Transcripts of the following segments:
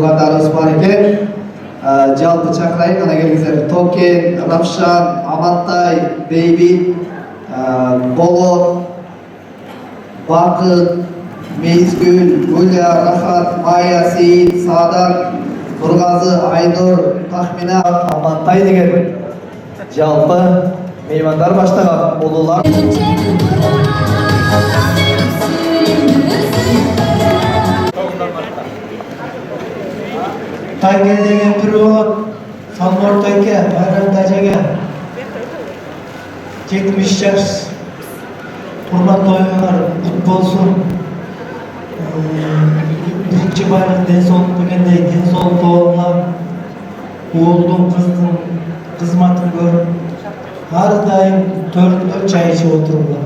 туугандарыбыз бар экен. Жалпы чакырайын, ана келиңиздер. Токен, Равшан, Амантай, Бейбит, Болот, Бакыт, Мейзгүл, Гүля, Рахат, Майя, Сейит, Садар, Нургазы, Айнур, Тахмина, Амантай деген жалпы меймандар баштаган улуулар. Тайге деген түрі болады. Салмор Тайке, Байрам Тайжеге 70 жас құрмат тойыңдар құт болсын. Бірінші байлық денсаулық дегендей денсаулық толығынан уылдың қыздың қызматын көріп әрдайым төртті чай ішіп отыруға.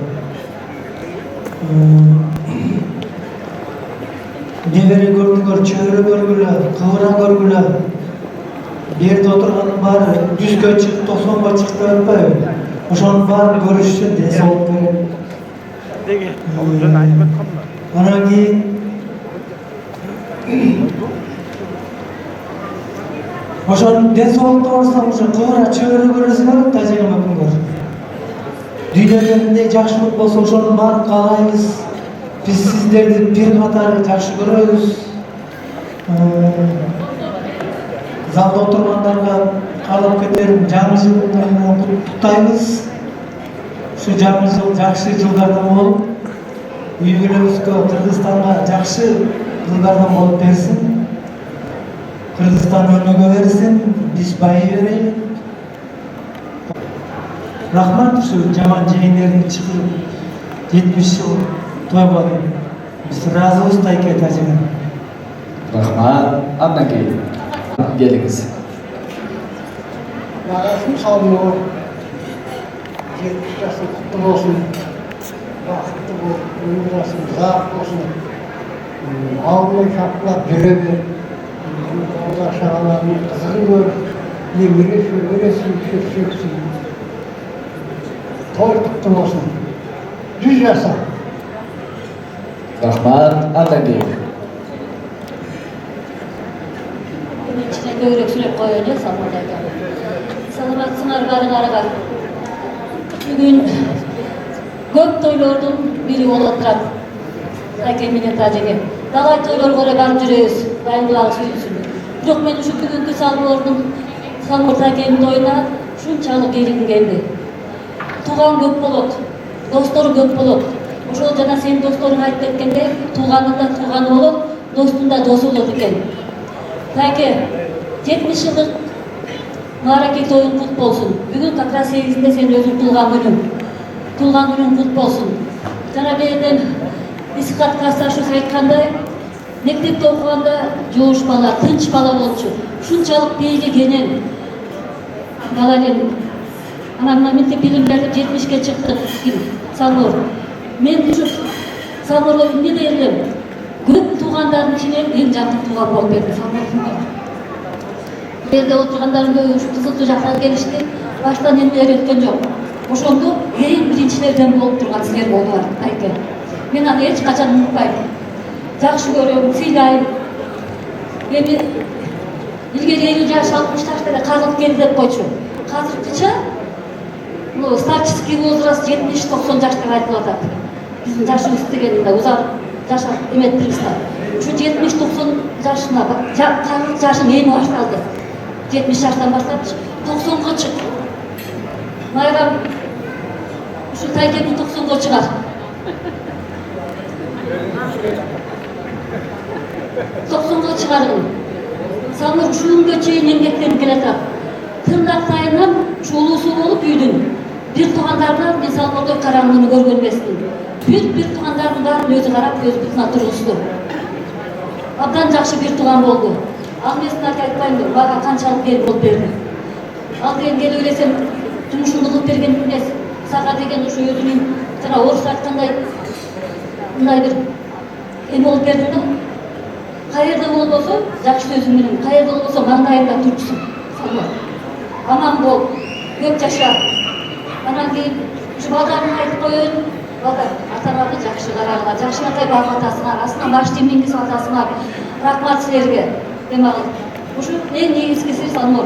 Neveri görgülü, çöre görgülü, kıvıra görgülü. Bir yerde oturganın bari 100'e çıktı, 90'a çıktı öpmeyi. Oşanın bari görüşsün diye soğuk verin. Ona ki oşanın den soğuk doğrursam oşan kıvıra, çöre görürsün öpüp tacayım öpün gör. Dünyada жақшылық болса oşanın bari қалаймыз. Biz sizlerdi bir қатар жақсы көрөбүз. Залда отырғандарға қалып кетерім жаңы жылын құттықтаймыз. Şu жаңы жыл жақсы жылдардан болып, үйгілімізге Қырғызстанға жақсы жылдардан болып берсін. Қырғызстан өнеге берсін, біз байы берейік. Рахмат, şu жаман жайындердің шығып 70 жыл toyga biz razıyız Tayke Tacı'nın. Rahmat, andan geliniz. Yarasın salmıyor. 70 yaşı kutlu olsun. Vakıtlı bu, ömrülasın, zat olsun. Ağlı şaplar görevi. Allah şahalarını kızını gör. Nemiri şöresin, şörsün. Toy kutlu olsun. 100 yaşa. Rahmat, andan gelin. İçine göğürek sürep koyacak Salmaday'da. Salamatçılar barılarıga. Bugün köp toylordun biri olatırak. Tayke Mine Tacege. Dalay toylor gore barıp jürüyoruz. Dayındılağı suyusun. Bırak men şu bugünkü Salmor Tayke'nin toyuna şunçalık gelin geldi. Tuğan köp bolot. Dostları köp bolot. Ошол жана сенин досторуң айтып кеткендей, тууганында тууганы болот, достунда досу болот экен. Тайке, 70 жылдык маараки тоюң кут болсун. Бүгүн как раз 8-нде сен өзүң туулган күнүң. Туулган күнүң кут болсун. Жана берден Исхат Касташев айткандай, мектепте окуганда жоош бала, тынч бала болчу. Ушунчалык бейге кенен бала эле. Мына мектеп билимдерди 70-ке чыкты. Салмор. Men düşüp Salmor'la ne diyelim? Köp tuğanların içine en жақын tuğan bolup berdi Salmor. Berde oturganların көбү şu kızıltı жактан келишти. Baştan emler ötken жок. Ошондо эң биринчилерден болуп турган силер болдуңар, Тайке. Men аны эч качан унутпайм. Жакшы көрөм, сыйлайм. Эми илгери 50 жаш 60 жаштар кагылып келди деп койчу. Азыркыча старческий возраст 70-90 жаштар айтылып атат. Биздин жашыбыз дегенде узак жашап эметтирибиздар. Ушу 70-90 жашына кагылык жашың эми башталды. 70 жаштан баштап 90-га чык. Майрам ушу Тайкени 90-га чыгар. 90-га чыгаргын. Салмыр ушунга чейин эмгектенип келатат. Тырнактайынан ушу улуусу болуп үйдүн. Bir tuğanlardan ben Salmor'da karanlığını görgön emesmin. Bir tuğanların bарын өзү карап, өз бутуна тургузду. Абдан жакшы bir tuğan болду. Ал месин айтпайм, мага канчалык бер болуп берди. Ал деген келип элесем, жумушумду кылып берген эмес. Сага деген ушу өзүнүн жана орус айткандай мындай бир эме болуп бердим да. Каерде болбосо, жакшы сөзүң менен, каерде болбосо маңдайында турчусун. Салмор. Аман бол, көп жаша. Анан кейін şu балдарына айтып коеюн, балдар ата-анаңды жакшы карагыла, жакшы атай багып атасыңар, астынан баш демиңиз атасыңар. Рахмат силерге. Demek uşu en негизгиси саноо.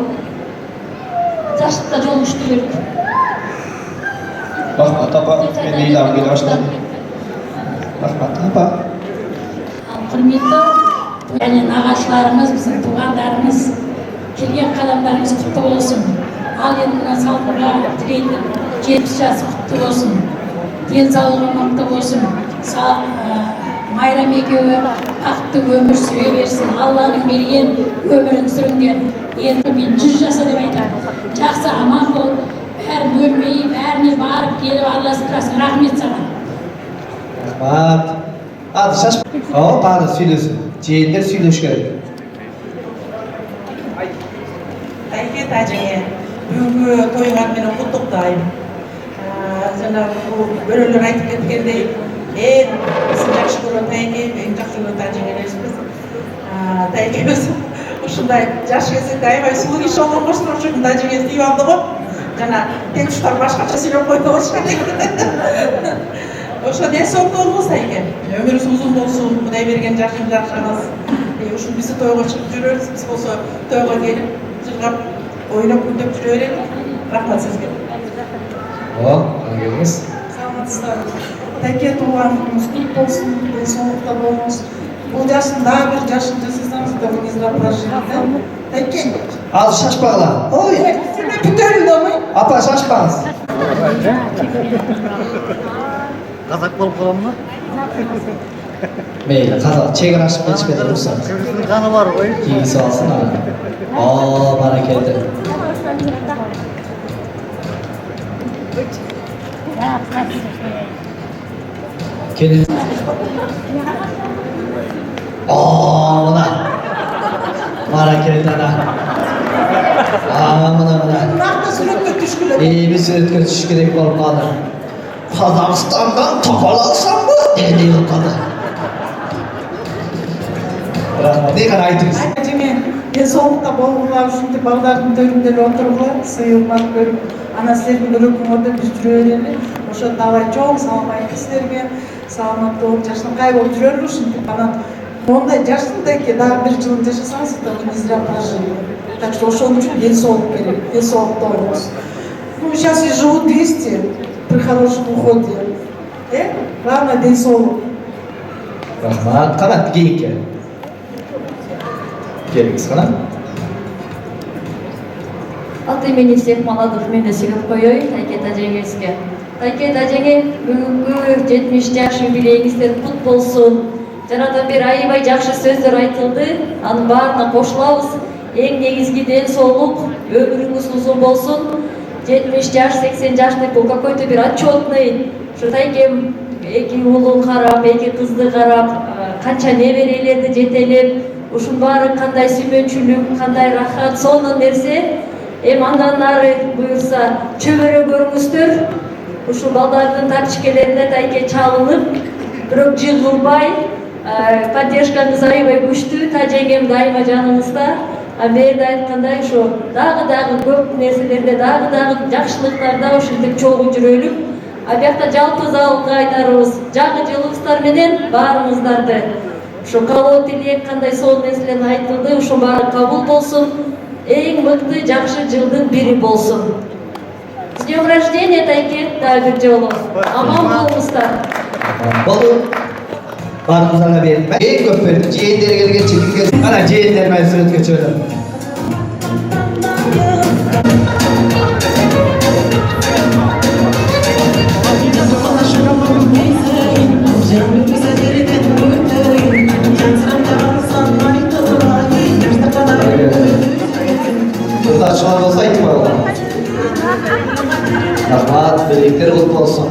Жаштыкта жолугуштуу. Rahmat apa, men Leyla'm gele başladı. Rahmat apa. Құрметті және нағашыларымыз, біздің туғандарымыз, келген қадамдарымыз құтты болсын. Ал енді мына салқынға тілейтін 70 жасы құтты болсын. Денсаулығы мықты болсын. Майрам екеуі бақытты өмір сүре берсін. Алланың берген өмірін сүріңдер. Енді мен 100 жаса деп айтамын. Жақсы аман бол, бәрін өлмей, бәріне барып келіп араласып тұрасың. Рахмет саған. Rahmat. Hadi şaş. Aa, bana söylesin. Cehenler söylemiş gerek. Тайке тәжіңе бүгінгі тойға мені құттықтаймын. Жаңағы бөрілер айтып кеткендей, ең біздің жақсы көрген тайке, ең жақсы көрген тәжіңелеріміз. Тайкеміз осындай жас кезінде аябай сұлу кеше болған болсын, үшін тәжіңе тиіп алды ғой. Жаңа теңшықтар башқаша сөйлеп қойды ғой. Ошо денсаулық болса екен, өміріңіз ұзын болсын, Құдай берген жақын жақсаңыз. Ошо бізді тойға шығып жүреріз, біз болса тойға келіп, жырғап, ойнап күндеп жүре берелік. Рахмат сізге. О, қана келіңіз. Саламатсыздар. Тәке туған күніңіз құтты болсын, денсаулықта болыңыз. Бұл жасын дағы бір жасын жасасаңыз да бұныңызға проживеді. Тәке. Az şaşpağla. Ой, сен бүтерілді ой. Apa şaşpağız. Қазақ болып қаламын ба? Meyli, қазақ. Çekin açıp geçmedi ruhsat. Кіргіздің қаны бар ғой. Kiyisi alsın ha. Aa, bana geldi. Gelin. Aa, buna. Bana geldi ana. Aa, buna. Нақты суретке түшкілі. İyi bir süretkö düşüş gerek olmadı. Kazakistan'dan toparlansam mı? Dedi yılkadı. Rahmat. Ne kadar aydınız? Әжеме денсаулықта болғылар үшін де балдардың төрінде отырғылар, сыйылмақ көріп, ана сіздердің үрігін орда біз жүре берелі. Ошо давай чоң салам айтты сіздерге, саламатты болып, жашынқай болып жүрер үшін деп ана ондай жашындайке дағы бір жылын жашасаңыз, да не зря прожили. Так что ошол үшін денсаулық керек, денсаулықта болсын. Ну, сейчас и живут 200 при хорошем уходе. Главное денсаулық. Rahmat. Kanat geyinke. Geliniz kanat. От имени всех молодых мен де сыйлық қояйын Тайке тәжеңізге. Тайке тәжеңе бүгінгі 70 жаш юбилейіңіздер құт болсын. Жаңадан бері аябай жақсы сөздер айтылды. Аның баарына қосылабыз. Ең негізгі денсаулық, өміріңіз ұзын болсын. 70 жаш, 80 жашный бұл какой-то бір отчетный. Что Тайкем эки ұлын қарап, эки қызды қарап, қанша неберелерді жетелеп, ушун баары кандай сүймөнчүлүк, кандай рахат, сонун нерсе. Андан ары буюрса чөбөрө көрүңүздөр. Ушул балдардын тапчыкелерине Тайке чалынып, бирок жыгылбай, поддержкаңыз аябай күчтүү, тажеңем дайыма жаныңызда. Берде айткандай ушу дагы көп нерселерде, дагы жакшылыктарда ушинтип чогуу жүрөлүк. Биякта жалпы залга айтарыбыз, жагы жылыңыздар менен баарыңыздарды. Ушу калоо тилек кандай сонун нерселер айтылды, ушун баары кабыл болсун. Эң мыкты жакшы жылдын бири болсун. С днем рождения, Тайке, дагы бир жолу. Аман болуңуздар. Bolun. Barımızlara verin. Ben en köp verdim. Cehenlere gelgen çekin. Bana cehenler ben süret geçiyorum. Kızlar şuan olsa itibar olun. Rahmat, börekler kutlu olsun.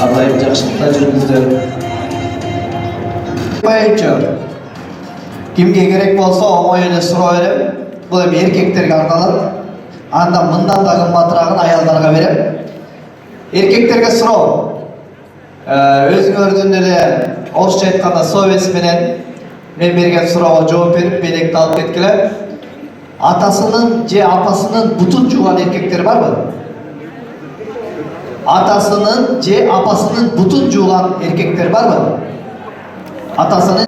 Allah'ım жақшылықта жүріңіздер. Kimге керек болса, оңайына сұрау берем. Бұл эми еркектерге арналат. Анда мындан да кымбатырагын аялдарга берем. Еркектерге сұрау. Өзүңөрдүн эле орусча айтканда совесть менен мен берген суроого жооп берип, белекти алып кеткиле. Атасынын же апасынын бутун жууган эркектер барбы? Atasının ce apasının butun juğulan erkekler var mı? Atasının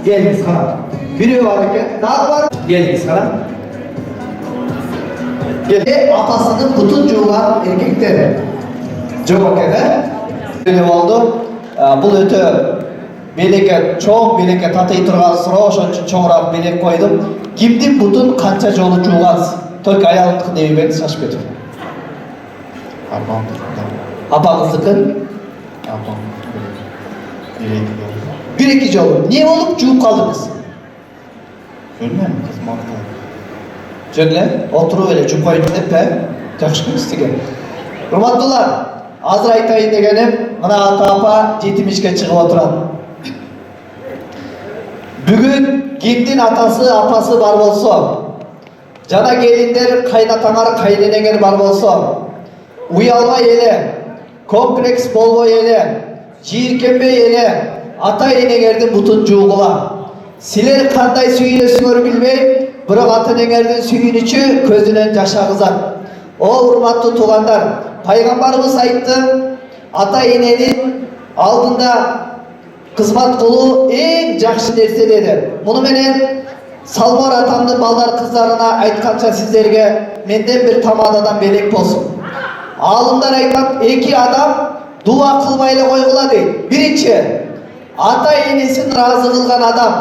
geliniz kanat. Biri var iken, daha var. Gelin sana. Gel. Atasının bütün juğan erkekleri. Çok ede. Öyle oldu. Bu öte beleke, çok beleke tatayı turgan sıra, oşon üçün çoğurak belek koydum. Kimdi bütün kança jolu juğaz? Только ayağını neyi ben şaşıp edim. Apağızdıkın? Bir iki jolu. Ne olup juğup kaldınız? Bilmem, kızmakta. Жөнле, отуру эле жупайын деп жакшы истеген. Урматтуулар, азыр айтайын дегеним, мына ата апа 70ге чыгып отурат. Бүгүн кимдин атасы, апасы бар болсо, жана келиндер, кайнатаңар, кайненеңер бар болсо, уялбай эле, комплекс болбой эле, жийиркенбей эле, ата энеңердин бутун жуугула. Силер кандай сүйүнөсүңөр билбей, бирок ата энеңердин сүйүнүчү көзүнөн жаш агызат. О урматтуу туугандар, пайгамбарыбыз айтты, ата эненин алдында кызмат кылуу эң жакшы нерсе деди. Муну менен Салмор атамдын балдар кыздарына айтканча сиздерге менден бир тамададан белек болсун. Алымдар айтат, эки адам дуа кылбай эле койгула дейт. Биринчи, ата энесин ыраазы кылган адам.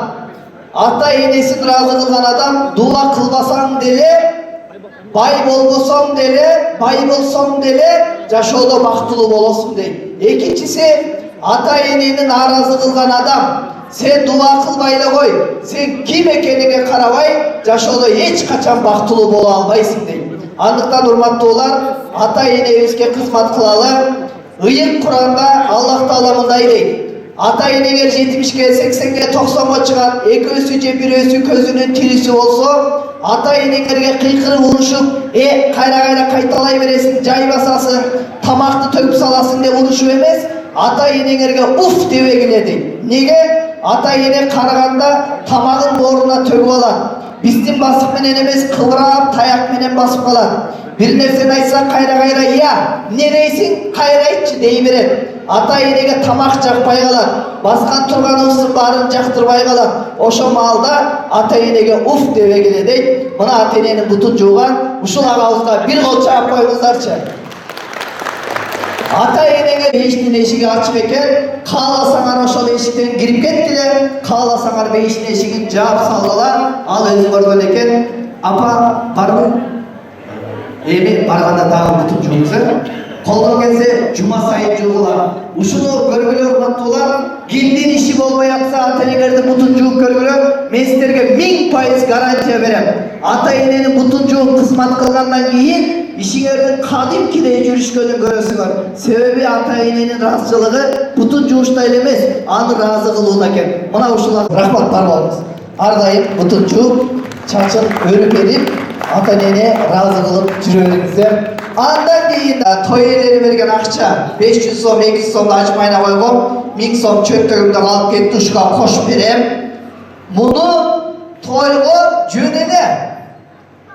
Ата энесин ыраазы кылган адам дуа кылбасаң деле, бай болбосоң деле, бай болсоң деле жашоодо бактылуу болосуң дейт. Экинчиси, ата эненин нааразы кылган адам, сен дуа кылбай эле кой, сен ким экениңе карабай жашоодо эч качан бактылуу боло албайсың дейт. Андыктан урматтуулар, ата энебизге кызмат кылалы. Ыйык Куранда Аллах Таала мындай дейт: ата энеңер 70ге, 80ге, 90га чыгат, экөөсү же бирөөсү көзүнүн тирүүсү болсо, ата энеңерге кыйкырып урушуп, кайра кайталай бересиң, жай басасың, тамакты төгүп саласың деп урушуп эмес, ата энеңерге уф дебе келеди. Неге? Ата эне караганда тамагын бооруна төгүп алат. Биздин басып менен эмес, кыбырап, таяк менен басып калат. Bir nerseni айтса кайра ya, ne дейсиң, кайра айтчы дей берет. Ата энеге тамак жакпай калат, баскан турганыбыздын баарын жактырбай калат. Ошо маалда ата энеге уф дебе келе дейт. Мына ата эненин бутун жууган ушул агабызга бир кол чаап койуңуздарчы. Ата энеңе бейиштин эшиги ачык экен, кааласаңар ошол эшиктен кирип кеткиле, кааласаңар бейиштин эшигин жаап салгыла. Ал өзү көргөн экен. Апа барбы? Эми барганда дагы бутун жууңуздар. Колдон келсе жума сайын жуугула. Ушуну көргүлө урматтуулар, кимдин иши болбой атса ата энеңердин бутун жууп көргүлө, мен силерге 1000% гарантия берем. Ата эненин бутун жууп кызмат кылгандан кийин ишиңердин кадимкидей жүрүшкөнүн көрөсүңөр. Себеби ата эненин ыраазычылыгы бутун жуушта эле эмес, аны ыраазы кылууда экен. Мына ушулар рахмат бар болуңуз. Ар дайым бутун жууп, чачын өрүп эрип, ата эне ыраазы кылып жүрө бериңиздер. Андан кийин той ээлери берген акча 500 сом, 200 сомду ачмайна койгом, 1000 сом чөптөгүмдө калып кетти, ушуга кошуп берем. Муну тойго жөн эле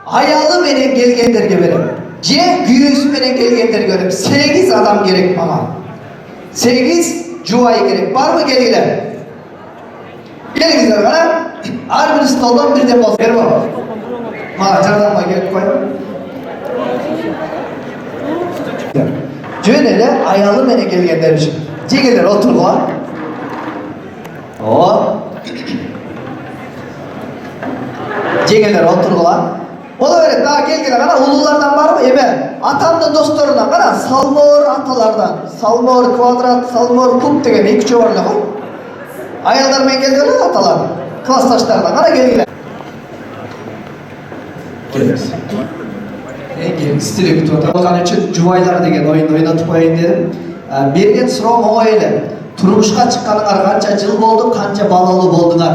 аялы менен келгендерге берем. Же күйөөсү менен келгендерге берем. 8 адам керек мага. 8 жубай керек. Барбы келгиле? Келиңиздер кара. Ар бир столдон бирден болсун. Бербо. Мага жардамга келип кой. Жөн эле аялы менен келгендер үчүн. Жегендер отургула. Жегендер отургула. Ола берет, дагы келгиле кара, улуулардан барбы? Эме атамдын досторунан кара, Салмор аталардан. Салмор квадрат, Салмор куб деген 2 бар эле го. Аялдар менен келгиле аталар. Классташтардан кара келгиле. Келиңиз. Стиле күтүп аталган үчүн жубайлар деген оюн ойнотуп коеюн дедим. Берген суроом оңой эле. Турмушка чыкканыңар канча жыл болду, канча балалуу болдуңар?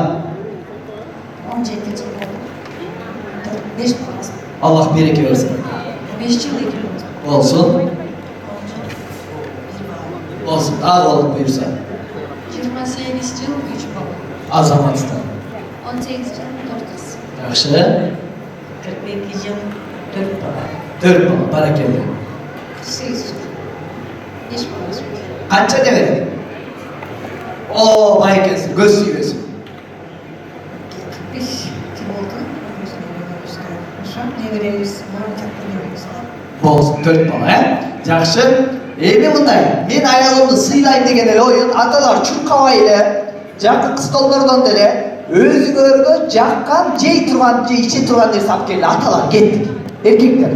17 жыл болду. 5 баласы. Аллах береке берсин. 5 жыл эки. Болсун. Болсун. Дагы болуп буйрса. 28 жыл 3 бала. Азаматстан. 18 жыл 4 кыз. Жакшы. 42 жыл 4 бала. 4 бала, баракелде. 48 жыл 5 баласы. Канча дебедиң? О, бай экенсиң, көз сүйбөсүң. 45 4 bala, Жақсы. Эми мындай, мен аялымды сыйлайын деген эле оюн аталар чуркабай эле, жакын кыстолдордон деле өзүңөргө жаккан, жей турган, же иче турган нерсе алып келе аталар кеттик. Эркектер.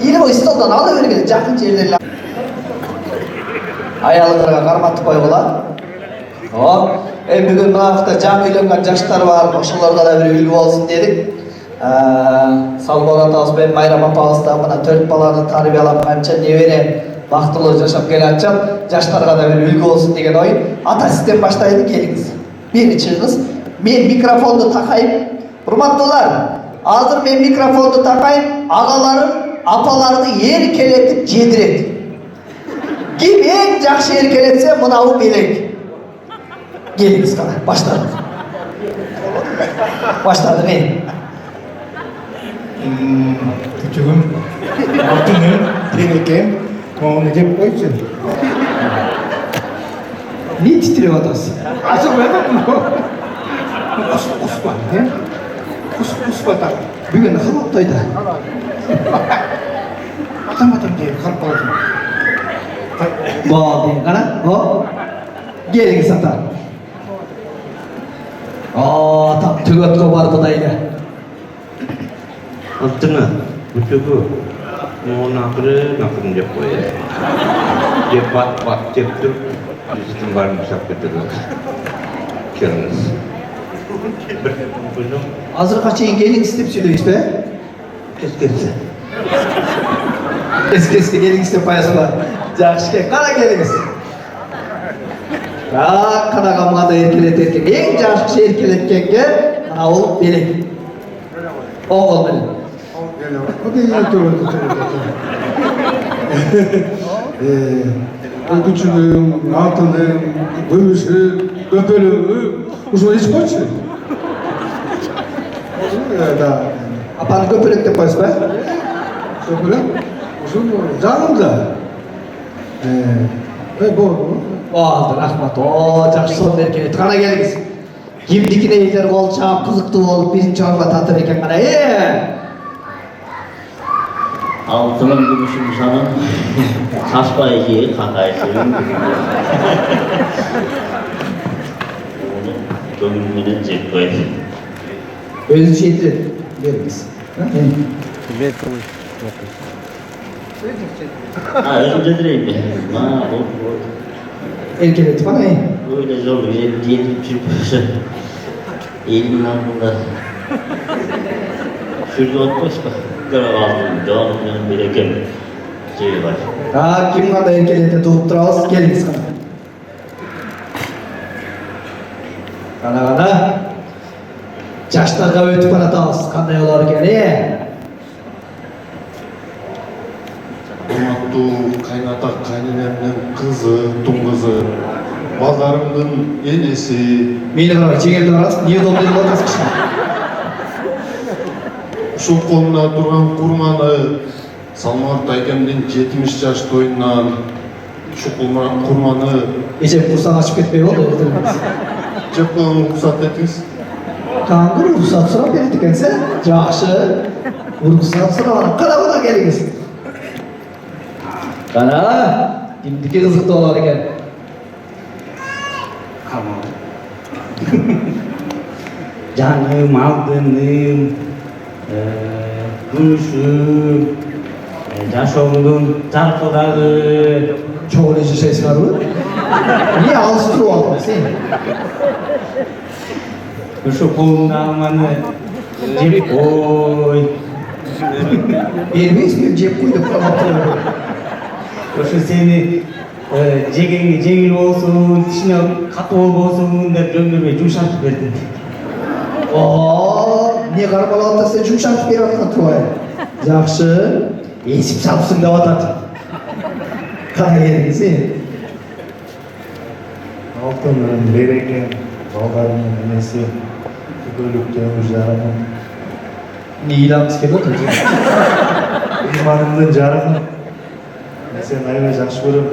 Или столдон ала бергиле жакын жерде эле. Аялыңарга карматып койгула. Бүгүн мына жаңы үйлөнгөн жаштар бар, ошолорго да бир үлгү болсун дедик. Салбол атабыз менен Майрам апабыз да мына 4 баланы тарбиялап канча небере бактылуу жашап келатышат, жаштарга да бир үлгү болсун деген ой. Ата сизден баштайлы, келиңиз. Бери чыгыңыз. Мен микрофонду такайм. Урматтуулар, азыр мен микрофонду такайм, агаларым, апаларды эркелетип жедирет. Ким эң жакшы эркелетсе, мынау белек. Келиңиz кана, баштадык. Баштадык мен. Küçüğüm, altınım, tenekем, onu cep koysun. Ne titriyor atası? Asıl ben de bunu. Kus var, ne? Kus var da. Bugün ne kadar oktaydı? Atamadım diye, kalp aldım. Bol deyin kana, o. Gelin sata. Tam tügötkö var budayla. Altına, buçuğu, mau nakırın cep koyuyor. Cep bat cep dur, üstün var mı sakıtır. Keliniz. Bunu Hazır kaçayın gelin istep söylüyoruz be. eskisi. Eski gelin istep payasılar. Жақсы ke, kana geliniz. Kana kamga da erkeleterken, en жақсы erkeletkenge, mana o belek. Oğul belek. O da iyi doğru. O küçüğüm, altınım, gümüşüm, öpülüm, uzun hiç koçu. Da. Apanı köpülük de payas be. Öpülüm, uzun canım da. Bu. Oldu, rahmat. Жақсы сонун эркелет. Kana geliniz. Kimdikine yeter kol çağıp kızıktı olup birinci orba tatır eken kana. Altının gümüşün sanın saçbayıcı kakaysın. Onu gömülmeden cep koysun. Özü şeydir. Veriniz. Önce direyim mi? Erkeleti bana iyi. Öyle zor bir şey diyelim çünkü elimin altında. Şurada otmuş bak. Görev aldım. Canımın bir ekem şeyi var. Kim kanda erkeleti doğup durağız, geliniz kana. Kana. Жаштарга өтүп баратабыз, кандай болор экен, Урматтуу кайната кайненемдин кызы, туңгызы, балдарымдын энеси. Мени карабай, жеңелди барасың, эмне болду деп атасың киши. Ушул колуна турган курманы Салмарт айкемдин 70 жаш тоюнан ушул курманы Эчеп курсаң ачып кетпей болду, эртелеңиз. жеп коюуга уруксат этиңиз. Каңгыр уруксат сурап берет экенсиң. Жакшы. Уруксат сураган карабына келиңиз. Кана, кимдики кызыктуу болор экен. Canım, altınım, gümüşüm, yaşamımın çarkıları. Çoğu nece şeysi var mı? Niye alıştırıp aldın sen? Şu kolundan bana cep koy. Vermeyiz mi? Cep koyduk. Şu seni cegeni olsun, dişine katı olsun da gönlüme yumuşatıp verdin. Ne karmalı atası yumuşatıp bir atkan Troy. Жақсы. Esip sapsın da atat. Kana gelinizi. Altınım, berekem, baldarımın enesi, bölükte ömürlerimim. Ne ilanız ki otur? İmanımdın jarımı. Sen ayva жақсы көрөм.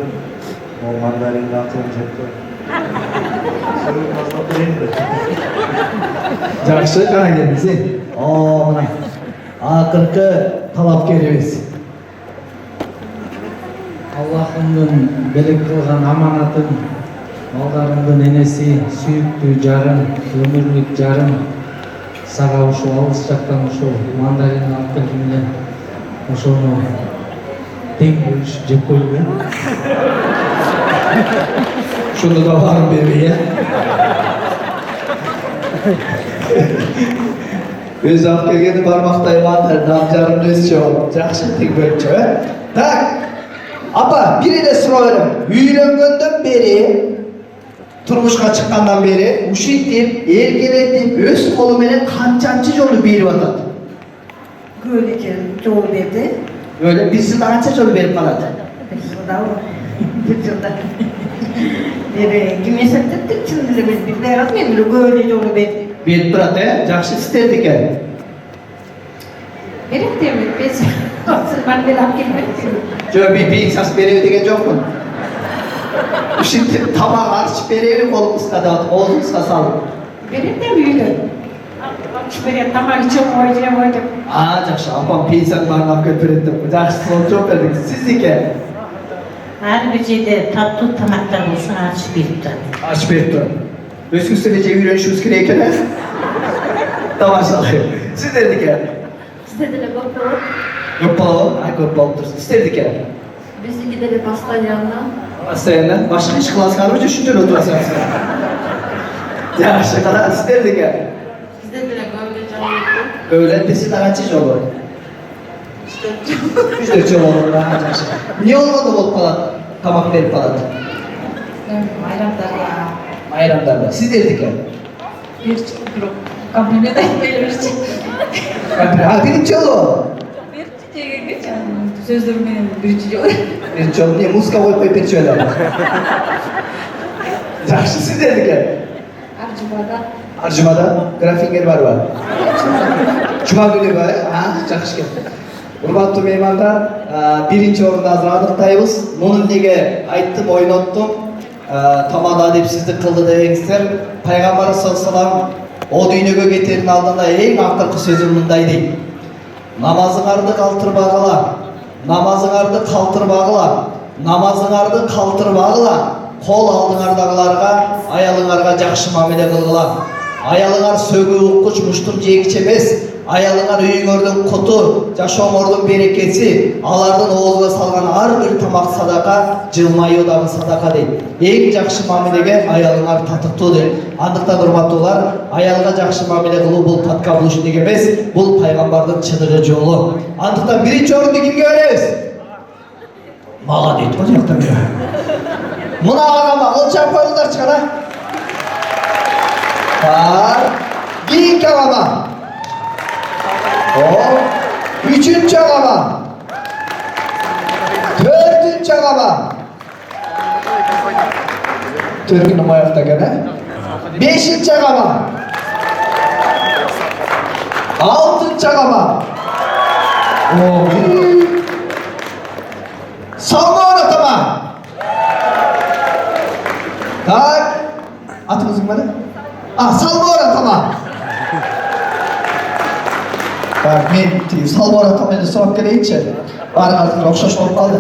Ол мандарин атын жеп кой. Söylüp mazlap bereyim de. Жақсы, kana gelinizi. Mına. Akırkı talapkerimiz. Allah'ımdın belek kılgan amanatın, mallarımdın enesi, sүйүктүү жарым, өмүрлүк жарым, сага ушул алыс жактан ушул мандарин алып келдим эле. Ошону тең бөлүшүп жеп коюу. Şunu da varım bebeğe. Öz alып келгени бармактай мандар, намжарым өз жооп, жакшы тең бөлүп жеп. Так. Apa, bir de soruyorum. Үйленгөндөн beri, turmuşka çıkkandan beri, uşitip, ergeletip, öz kolu menen kançançı jolu berip atat? Böylece jol berdi. Öyle bir yılda kança jolu berip kaladı? Bir yılda. Kim eseptip çınırı biz de yarat men böyle jol berdi. Berip turat jakşı isterdik yani. Berip demek biz. Ben de laf gelmek. Şöyle bir insas berevi degen yok mu? Şimdi tabağı açıp berevi kolumuzda da oğlumuzda salın. Berip de büyüdü. Şöyle tamak için koydum. Jakşı, apam peysan barnak köpürettim. Jakşı son çok verdik. Sizdeki? Her bir şeyde tatlı tamaklar olsun açıp beripti. Açıp beripti. Özgüsünece yürüyüşümüz kireyken he? Tamam sallayım. Sizlerdeki? Sizde de bakalım. Yok balalım. Ay köp balıp dursun. İsterdik yani. Biz gidelim pastanın yanına. Hastaneden başka hiç klas kalmış düşünceli oturasınız. Jakşı kadar isterdik yani. Sizde de böyle canlı yok. Öğlen desin kaçıncı olur? İşte çok olur daha jakşı. Niye olmadı bol palat? Tamak verip palat. Bayramda ya. Bayramlarda. Siz derdik yani. Bir grup. Kabinede belirci. Ha birinci olur. Bir çiçeğe geçen. Sözlerim benim bir çiçeğe. Birinci olur. Niye muska koyup koyup bir şöyle olur. Jakşı siz derdik yani. Arjumada. Arjumada grafinger var. Cuma günü var. Ha, jakşı geldi. Урматтуу меймандар, биринчи орунду азыр аныктайбыз. Муну эмнеге айттым, ойноттум, тамада деп сизди кылды дегеңиздер. Пайгамбар саллаллаху о дүйнөгө кетердин алдында эң акыркы сөзү мындай дейт. Намазыңарды калтырбагыла, намазыңарды калтырбагыла, намазыңарды калтырбагыла, кол алдыңардагыларга, аялыңарга жакшы мамиле кылгыла. Аялыңар сөгүү уккуч муштук жегич эмес. Ayalыңар үйүңөрдүн куту, жашооңордун берекеси, алардын оозуна салган ар бир тамак садака, жылмаюу дагы садака дейт. Эң жакшы мамилеге аялыңар татыктуу дейт. Андыктан урматтуулар, аялга жакшы мамиле кылуу бул таткабылышдык эмес, бул пайгамбардын чыныгы жолу. Андыктан биринчи орунду кимге беребиз? Мага дейт го жактан. Мына агама кылчап коюңдарчы кана. Бар. Кийинки агама. Üçüncü ağama. Dördüncü ağama. Türk'ün ayakta gene. Beşinci ağama. Altıncı ağama. Salma oynatama. Tak. Atımızın bana. Salma oynatama. Men salma oynatamaydı so'rab keleyinchi. Baringizga o'xshash bo'lib qoldi.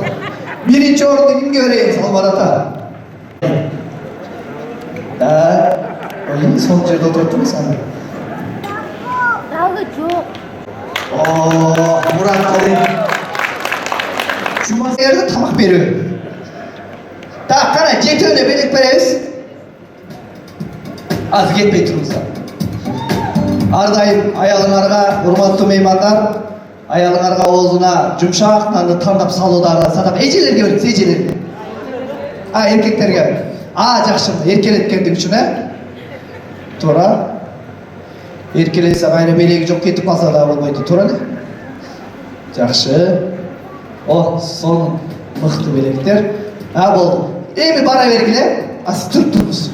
Birinchi o'rinda kimga beraylik salma oynata? Oy, sol yerda o'tiribdimi sen? Dag'i yo'q. Murat Qodir. Cuma yerda tamoq beriyor. Qara, jetoni berib beramiz. Az ketmay turibsan. Ardayım ayalыңарга, урматтуу меймандар, ayalыңарга оозуна жумшак нанды тандап салуудагы садак эжелерге бериңиз, эжелерге. Эркектерге. Жакшы, эркелеткендик үчүн, Туура. Эркелесе кайра белеги жок кетип калса да болбойт, туура эле. Жакшы. Сонун мыкты белектер. Болду. Эми бара бергиле. Сиз туруп туруңуз.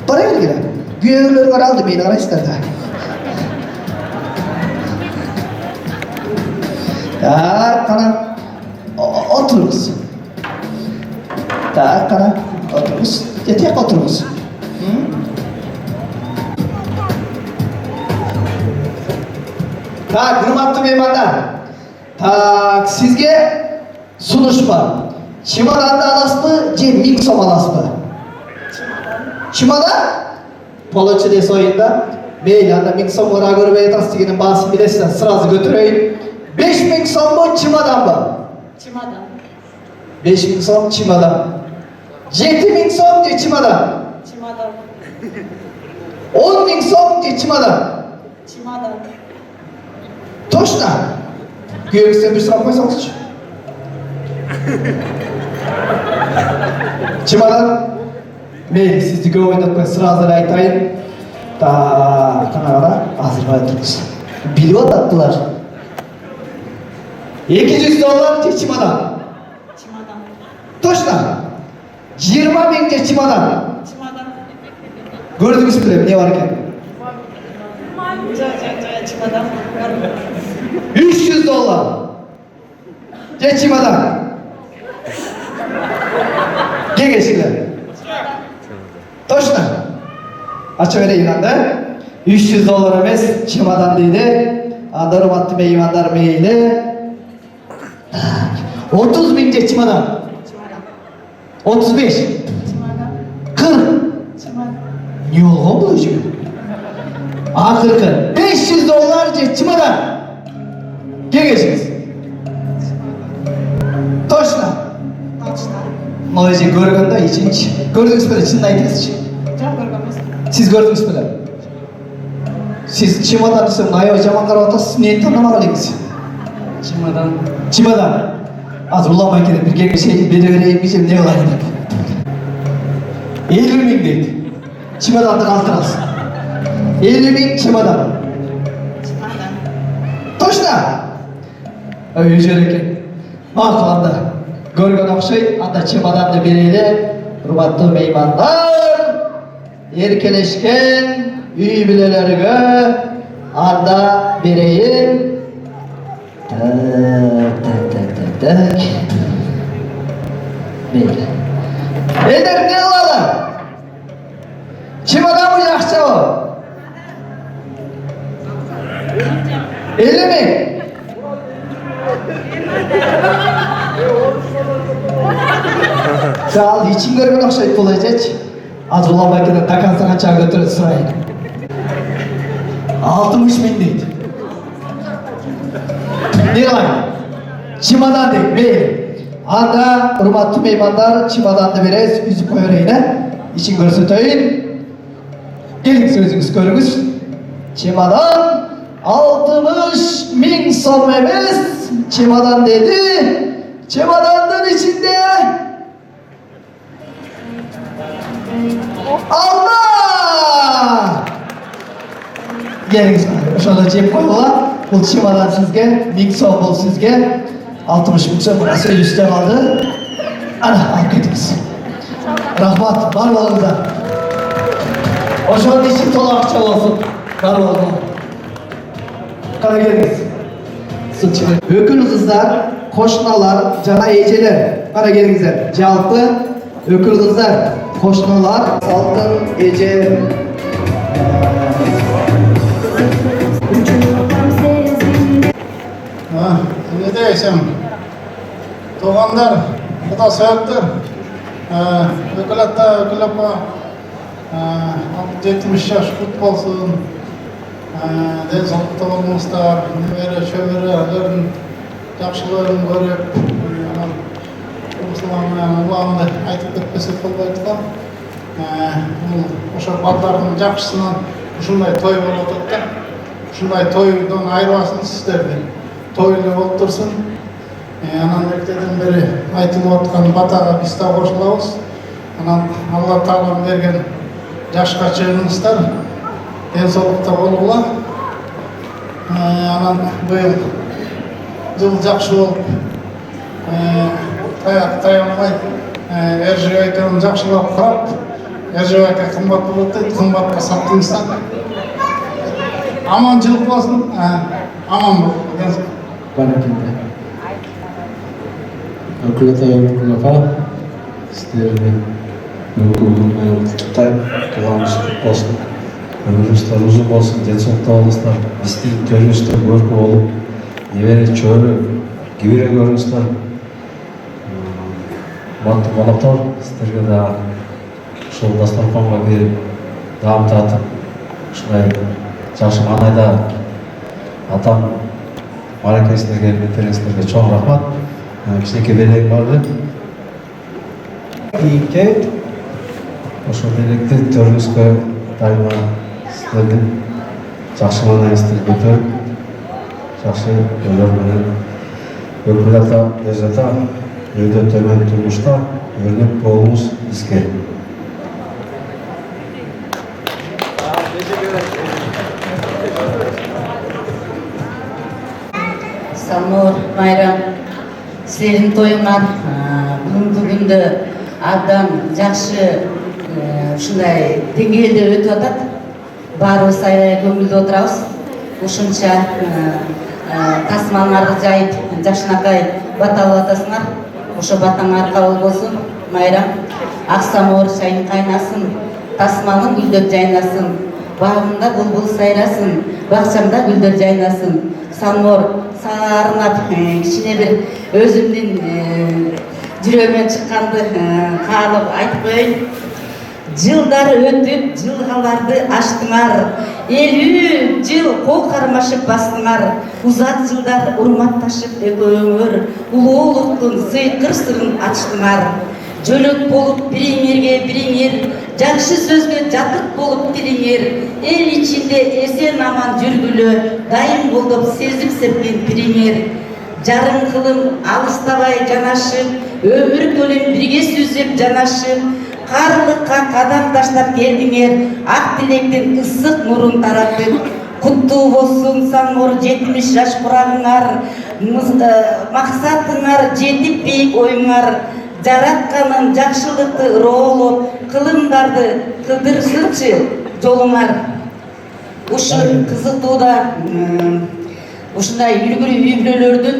Бара бергиле. Күйөөлөр каралды, мени карайсыздар да. Qara, oturunuz. Qara, oturunuz. Yeter oturunuz. Так, hurmatlı mehmanlar. Так, sizge sunuş var. Çimadan'da alasmı, je 1000 so'm alasmı? Çimadan? Polocha des oyunda. Meyli, anda 1000 so'm ora görüp aytasiz degeniň basyny bilesiz, sırazı götüreyin. 5000 so'm mu, çimadan mı? Çimadan. 5000 so'm çimadan. 7000 so'm je çimadan. Çimadan. 10.000 so'm je çimadan. Çimadan. Точно? Kuyruğu bir so'm koysanızçı. Çimadan. Meyli, sizni ko'p o'ynatmay sırazı aytayın. Ta kanagara hazır turibsiz. Bilib o'tadilar. 200 dollar je çimadan. Çimadan. Точно? 20.000 je çimadan. Çimadan. Gördünüz mü ne var ekan? Çimadan. 300 dollar. Je çimadan. Gelgeçkiler. Точно? Açıvereyin anda. 300 dollar emes çimadan deydi. Anda hurmatlı meyvanlar meyli. 30.000 je çimadan. 35. 40. Ne oldu bu işe? Akırkı. 500 dollar je çimadan. Gelgeçiniz. Точно? Noyce görgende içinç. Gördünüz mü? Çin'den aytınız. Siz gördünüz mü? Siz çimadan isem naya hocama karab atasız, neyini tanımamalıyız? Çimadan. Az ulanmay kerak, bir kere şey beri diyeceğim, ne olaydı? 50.000 deydi. Çimadan'da kaltırasın. 50.000 çimadan. Точно? Öyle ekan. Maqul anda. Görgön okşay, anda çimadan'da bereyli. Hurmatlı meymanlar, erkeleşken üy bilelerine anda bereyin. Tak. Beyler. Beyler ne olalım? Çimadan mı yaxşı o? 50 mi? Sağ ol, içim görgün okşayıp olacak. Az ulanmakta takansa kaça götürün sırayı. 60.000 deydi. Ne var? Çimadan deyip beyler. Anda hurmatlı meymanlar çimadandı berez, yüzü koyarayına. İçin görsötöyün. Gelin sözünüz görünüz. Çimadan 60.000 so'm emes. Çimadan dedi. Çimadanın içinde Allah! Geliniz bari. Oşanda cep koyuyorlar. Bu çimadan sizge, 1000 so'm bol sizge. 60.000 so'm burası üstte kaldı. Ana, alıp ketiniz. Rahmat, var olunca. Oşanın için tola akça olsun. Var olunca. Kana geliniz. Sıçılır. Ökül kızlar, koşnalar, cana eceler. Kana gelinizler. Cevaplı. Ökül kızlar, koşnalar, salkın, ece. Ne deysem, doğanlar, bu da söylüyor. Ökül hatta, ökül yapma. 70 yaş futbolsun. Denizaltı olmuşlar, nevere, şövere, yaxşılarını görüp, Allah'ını aytıp ketmesek bolbaydı da. Oşa ballarının yaxşısынан uşunday toy bolup da. Uşunday toydan ayırmasın sizlerdi. Toylu otursun. Anan erteden beri aytılıp atkan bataga biz de koşulabız. Anan Allah Taala'nın bergen yaşka çığınızlar. Densolukta bolurlar. Anan bu yıl жақсы болып, таянмай, Ержебайканы жақсылап құрап, Ержебайка қымбат болады дейді, қымбатқа саттыңыздар. Аманшылық болсын, аман бол. Barakinde. Ökülete yavrukulapa, sizlerle yolculuğuna yolculukta kullanmış olsun. Ömürünüzler uzun olsun, денсаулықта болыңыздар. Біздің төріңіздер көркі болып, небере чөрі, кибере көріңіздер. Батты қонақтар, сіздерге да ушул дастарханға келіп, дам татып, ушундай жакшы маанайда атам маракесине келип кеттериңиздерге чоң рахмат. Кичинекей белек барды. Кийиктүү Ошол белекти төрүңүзгө дайыма сіздердің жақсы маанайыңызды көтеріп, жақсы ойлар менен Өкүл ата, өз ата, өйдө төмөн турмушта өрнөк болуңуз бизге. Салмор, Майрам, силердин тоюңар бүгүнкү күндө абдан жакшы ушундай деңгээлде өтүп атат. Баарыбыз аябай көңүлдүү отурабыз. Ушунча тасмалыңарды жайып, жакшынакай бата алып атасыңар. Ошо батаңар кабыл болсун. Майрам, Аксамор чайың кайнасын, тасмалың гүлдөр жайнасын. Багымда булбул сайрасын, бакчамда гүлдөр жайнасын. Салмор, сага арнап кичине бир өзүмдүн жүрөгүмөн чыкканды каалап айтып коеюн. Жылдар өтүп, жылгаларды аштыңар, 50 жыл кол кармашып бастыңар, узат жылдар урматташып экөөңөр, улуулуктун сыйкыр сырын ачтыңар. Жөлөк болуп бириңерге бириңер, жакшы сөзгө жатык болуп тилиңер, эл ичинде эсен аман жүргүлө, дайым колдоп сезип сепкен пириңер. Жарым кылым алыстабай жанашып, өмүр көлүм бирге сүзүп жанашып, карлыкка кадам таштап келдиңер, ак тилектин ысык нурун таратып. Куттуу болсун Салмор 70 жаш курагыңар, максатыңар жетип бийик оюңар. Жаратканын жакшылыкты ыроолоп, кылымдарды кыдырсынчы жолуңар. Ушул кызыктууда ушундай үлгүлүү үй-бүлөлөрдүн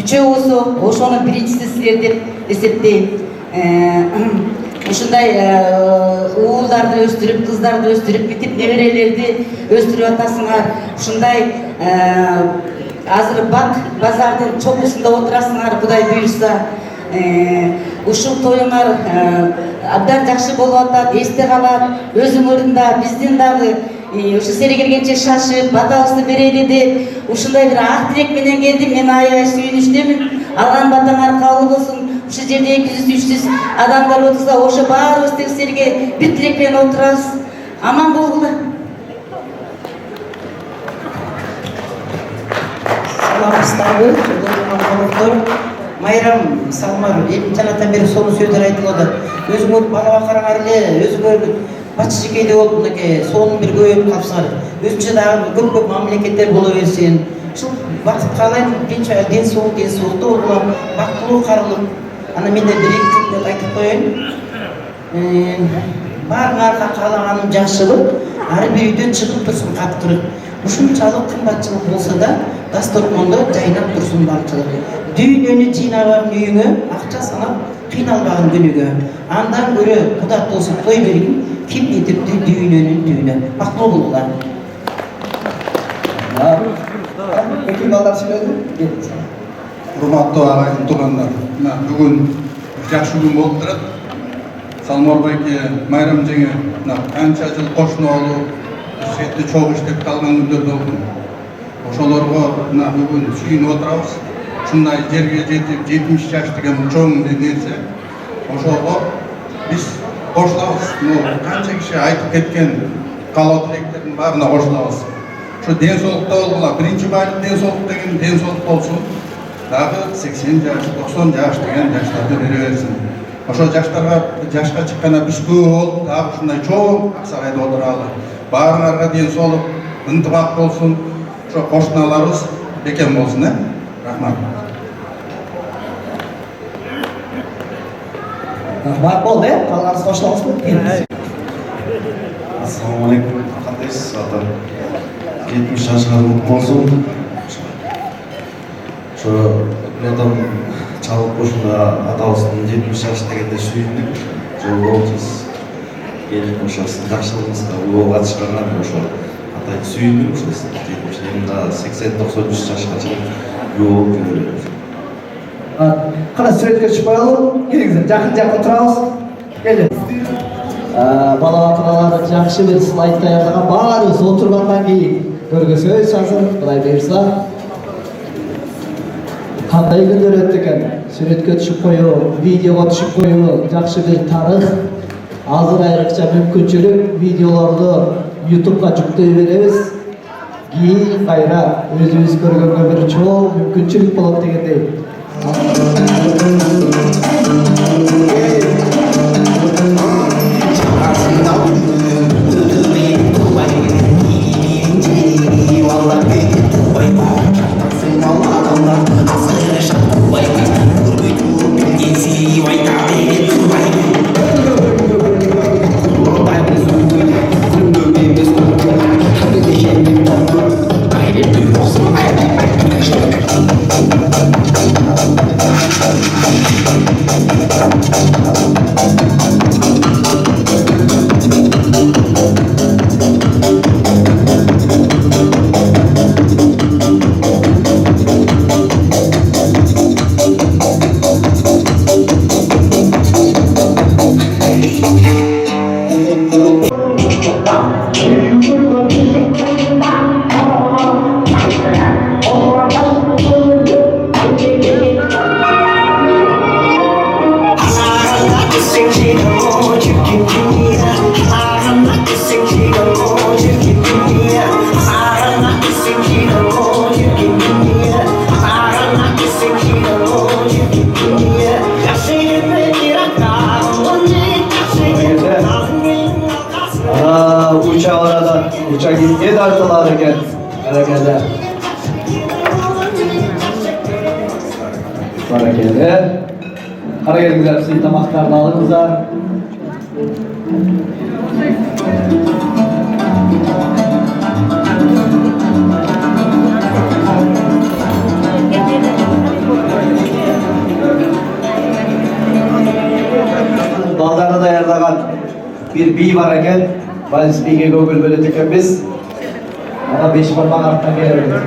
үчөө болсо, ошонун биринчиси силер деп эсептейм. Ушундай уулдарды өстүрүп, кыздарды өстүрүп, бүтүп неберелерди өстүрүп атасыңар. Ушундай азыр бак базардын чокусунда отурасыңар, Кудай буйрса. Ушул тоюңар абдан жакшы болуп атат, эсте калат. Өзүңөрдүн да, биздин дагы ушу сери келгенче шашып, батабызды берели деп, ушундай бир ак тилек менен келдим. Мен аябай сүйүнүчтөмүн. Алган батаңар кабыл болсун. Ушу жерде 200-300 адамдар отурса, ошо баарыбыз тең силерге бир тилек менен отурабыз. Аман болгула. Саламатсыздарбы, жолдошуңар. Майрам, Салмар, жанатан бери сонун сөздөр айтылып атат. Өзүңөр балага караңар эле, өзүңөр бачыжекейде болуп мынакей сонун бир көбөйүп калсаңар. Өзүнчө дагы көп мамлекеттер боло берсин. Ушул бакыт каалайм, ден соолукту болгула, бактылуу карылып. Ана мен де бир-эки сөз айтып коеюн. Баарыңарга каалаганым жакшылык, ар бир үйдөн чыгып турсун каттырык. Ушунчалык кымбатчылык болсо да, дасторкондо жайнап турсун бакчылык. Дүйнөнү жыйнабаган үйүңө, акча санап кыйналбаган күнүгө. Андан көрө Кудат болсун той бергин, ким этиптүү дүйнөнүн түйүнө. Бактылуу болгула. Эки балдар сүйлөдү. Урматтуу агайын туугандар, бүгүн жакшы күн болуп турат. Салмор байке, Майрам жеңе канча жыл кошуна болуп, сетти чогуу иштеп калган күндөр болду. Ошолорго бүгүн сүйүнүп отурабыз. Ушундай жерге жетип 70 жаш деген чоң нерсе. Ошого биз кошулабыз. Канча киши айтып кеткен каалоо тилектердин баарына кошулабыз. Ушу ден соолукта болгула, биринчи байлык ден соолук деген ден соолук болсун. Дагы 80 жаш, 90 жаш деген жаштарды бере берсин. Ошол жашка чыкканда биз көп болуп, дагы ушундай чоң ак сарайда отуралы. Баарыңарга ден соолук, ынтымак болсун. Ошо кошуналарыбыз бекем болсун, Рахмат. Рахмат болду, калганыңыз кошулабызбы? Ассаламу алейкум. Кандайсыз? Ата 70 жашка кутлук болсун. Ошо адам чалып кошунда атабыздын 70 жаш дегенде сүйүндүк. Жолдо болчусуз. келип ошо сиздин жакшылыгыңызга убага катышканыңар ошо атайын сүйүндүм ошо эми дагы 80-90 жашка чейин жөө болуп жүрө беребиз. Кана сүрөткө чыгып коелу. Келиңиздер, жакын турабыз. Келin. Бала аталары жакшы бир слайд даярдаган, баарыбыз отургандан кийин көргөзөбүз азыр. Кудай буйрса. Кандай күндөр өттү экен? Сүрөткө түшүп коюу, видеого түшүп коюу, жакшы бир тарых. Азыр айрыкча мүмкүнчүлүк видеолорду YouTube'га жүктөй беребиз. Кийин кайра өзүбүз көргөнгө бир чоң мүмкүнчүлүк болот дегендей. Uçak gitmeye dartılar ekan. Hareketler. Hareketler. Hareketler. Siz tamaklarını alınızlar. Baldarda dayarlagan bir biy var ekan. Biz biye Google böyle tekemiz. Ama 5 parmak arttan gelebilir.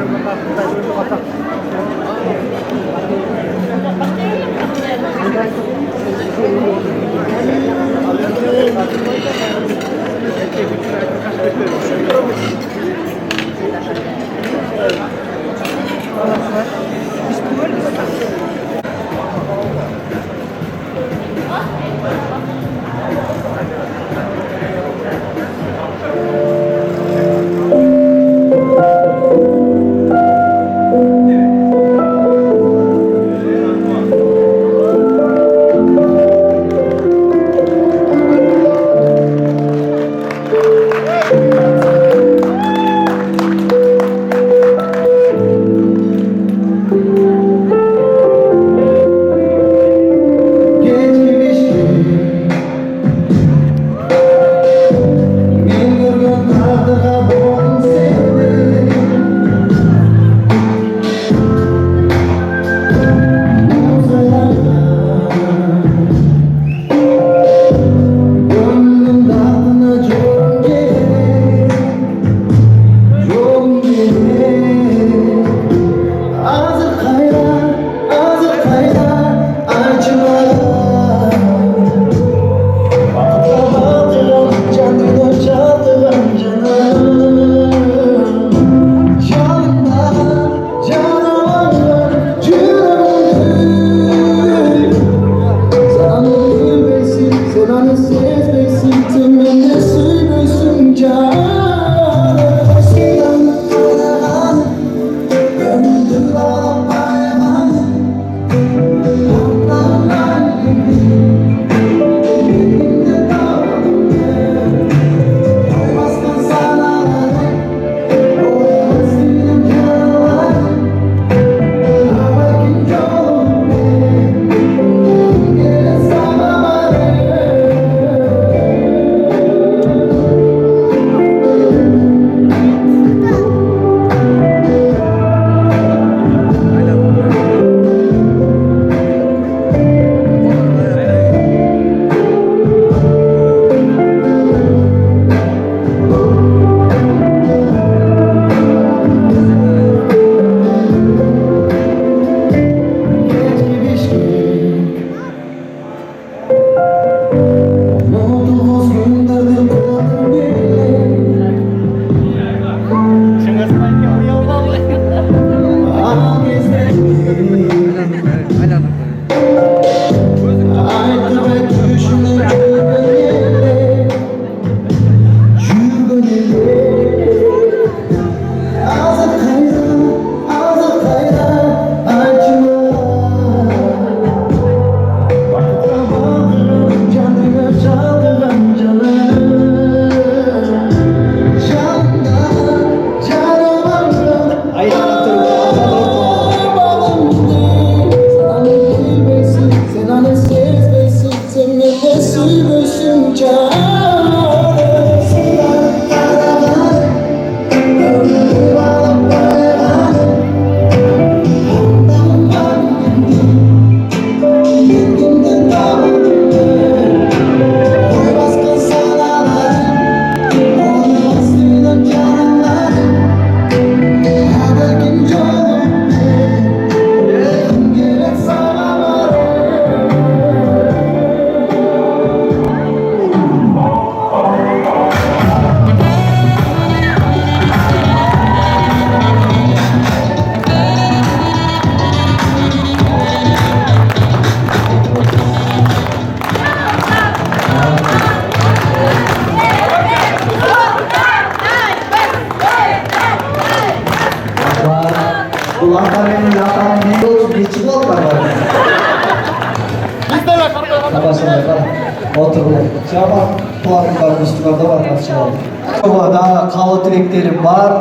ошондой отуруп жаман пландарыбыз турганда барганча дагы каалоо тилектерим бар.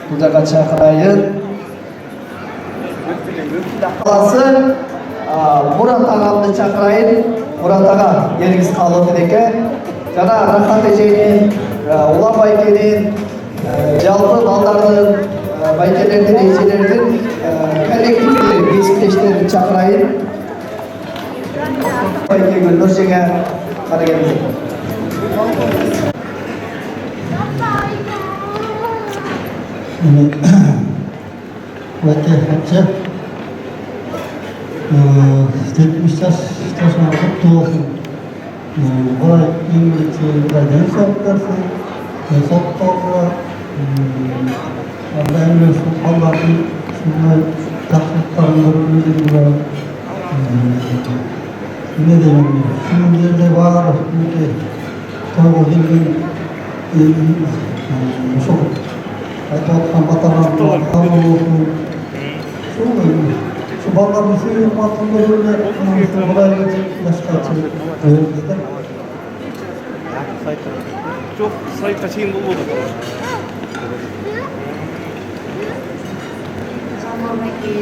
Бул жака чакырайын. Мурат агамды чакырайын. Мурат ага, келиңиз каалоо тилекке. Жана Рахат эженин, Улам байкенин, жалпы балдардын, байкелердин, эжелердин коллективдеги бесиктештерин чакырайын. Байке Гүлнур эжеге кара келиңиз. Өте хатшы 70 жасына құтты болсын. Бұлай еңбекшілерге денсаулық берсін, денсаулықтарға Аллахның сұлтандардың сондай жақсылықтарын көргенде не деймін, шын жерде бар өте тойға келген сол айтып отқан баталардың қабыл болсын. Şu balların suyu matında böyle buraya yaşta açılıp öğrenizde. Çok sayı kaçayım bulmadım. Zamanındaki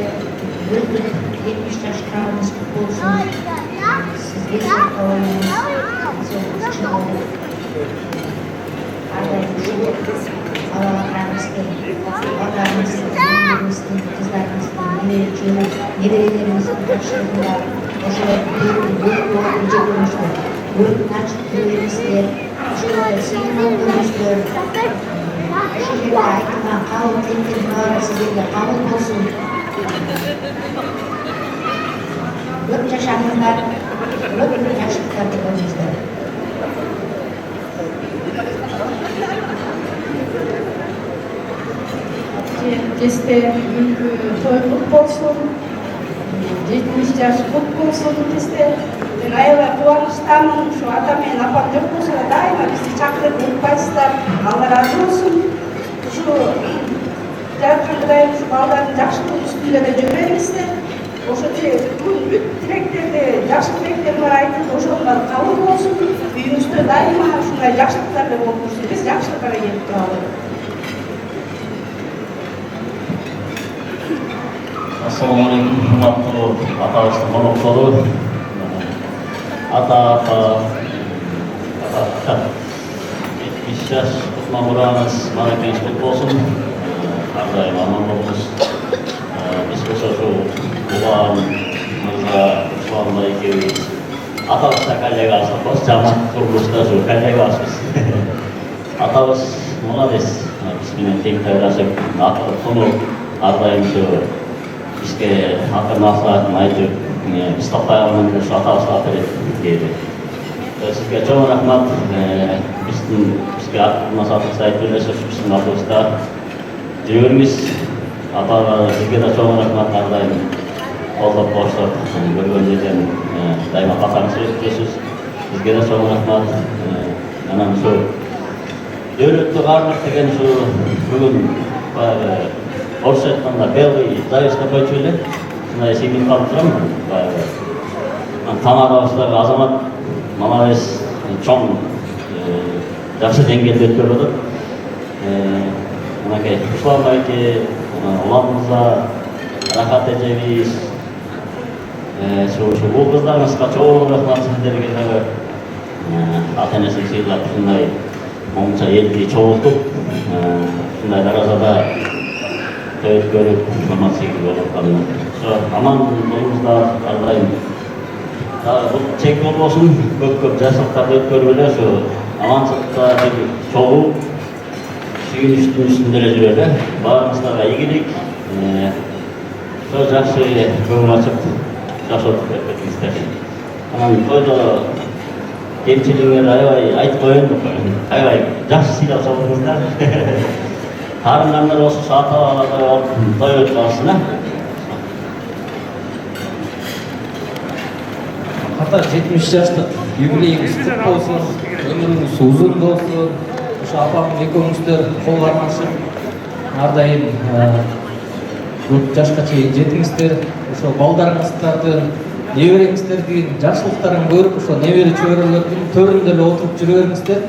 70 yaşlarımız kutlu olsun. Sizge çok kolayınız. Çok çıkalım. Arda'yı düşündük. Allah'larımızın, vatanımızın, zenginimizin, kızlarımızın, nelerlerimizin karşılığında oşular büyük yüce görmüşler. Büyük açık görmüşler. Oşular sıyırman görmüşler. Oşularla aytılan kavul tekrar bağırı sizlerle kavul olsun. 4 yaşamızlar, 4 yaşlıklarda görmüşler. Jeste toy kutlu olsun, 70 yaş kutlu olsun jeste. Ben ayıla kuvançtanım, şu ata men apam yok olsa daima bizi çakırıp unutpaysızlar. Allah razı olsun. Şu Jarkandayım, şu balların жақшылық üstünde de жүрмеңіздер. Ошо бүт тилектerde, жақсы тилектер бар айтып, ошолар кабыл болсун. Үйүңүздө дайыма ушундай жакшылыктар болуп турсун. Биз жакшылыкка келип туралы. Assalamualaikum warahmatullahi wabarakatuh. Ata-ata 70 yaş kutlamamız marakeniz kutlu olsun. Arda'yım aman olmuş. Biz bu çocuğu kulağımıza şu anda ikimiz atamızda kaleye karşılamış. Camat kuruluşta şu kaleye karşılamış. Atamız молодец. Bismillah tek tayraşık. Atılıp sonu Arda'yım şu bizge akır nasihatini aytып, biz topay almanın şu ata-ata dedi. Sizge çok rahmat. Bizge nasihatini aytып birleşip bizim atımızda жүргенimiz атаға sizge de çok rahmat Arda'yım. Қолдап қоштап, көрген жерден дайыма қатарыңыз өткенсіз. Sizge de çok rahmat. Анан şu Devletli qarnıq деген şu bugün орысша айтқанда белый завеська көчүлү мындай семин калып турам тамагыбыздагы азамат молодец чоң жакшы деңгээлде өткөрүп атат мынакей Руслан байке Улам мырза Рахат эжебиз бул кыздарыбызга чоң рахмат сиздерге дагы ата энесин сыйлап ушундай момунча элди чогултуп ушундай даражада той өткөрүп урмат сегиз болуп атканына аман болуңуздар ардайым бул чек болбосун көп жакшылыктарды өткөрүп эле ушу аманчылыкта чогуу сүйүнүчтүн үстүндө эле жүрөлү баарыңыздарга ийгилик жакшы көңүл ачып жакшы отуруп кетиңиздер анан тойдо кемчилигиңер аябай айтып коеюн деп аябай жакшы сыйлап салдыңыздар Karınlarına olsun, ata-ata toy ötüyorsun ha? Hatta 70 yaşlık юбилейіңіз құтты болсын, өміріңіз uzun болсын. Şu apamın ekөөңүздөр колдарын ашып, ардайым көп жашка чейин жетиңиздер. Ошо балдарыңыздардын небереңиздердин жакшылыктарын көрүп ошо небере чөйрөлөрдүн төрүндө эле отуруп жүрө бериңиздер.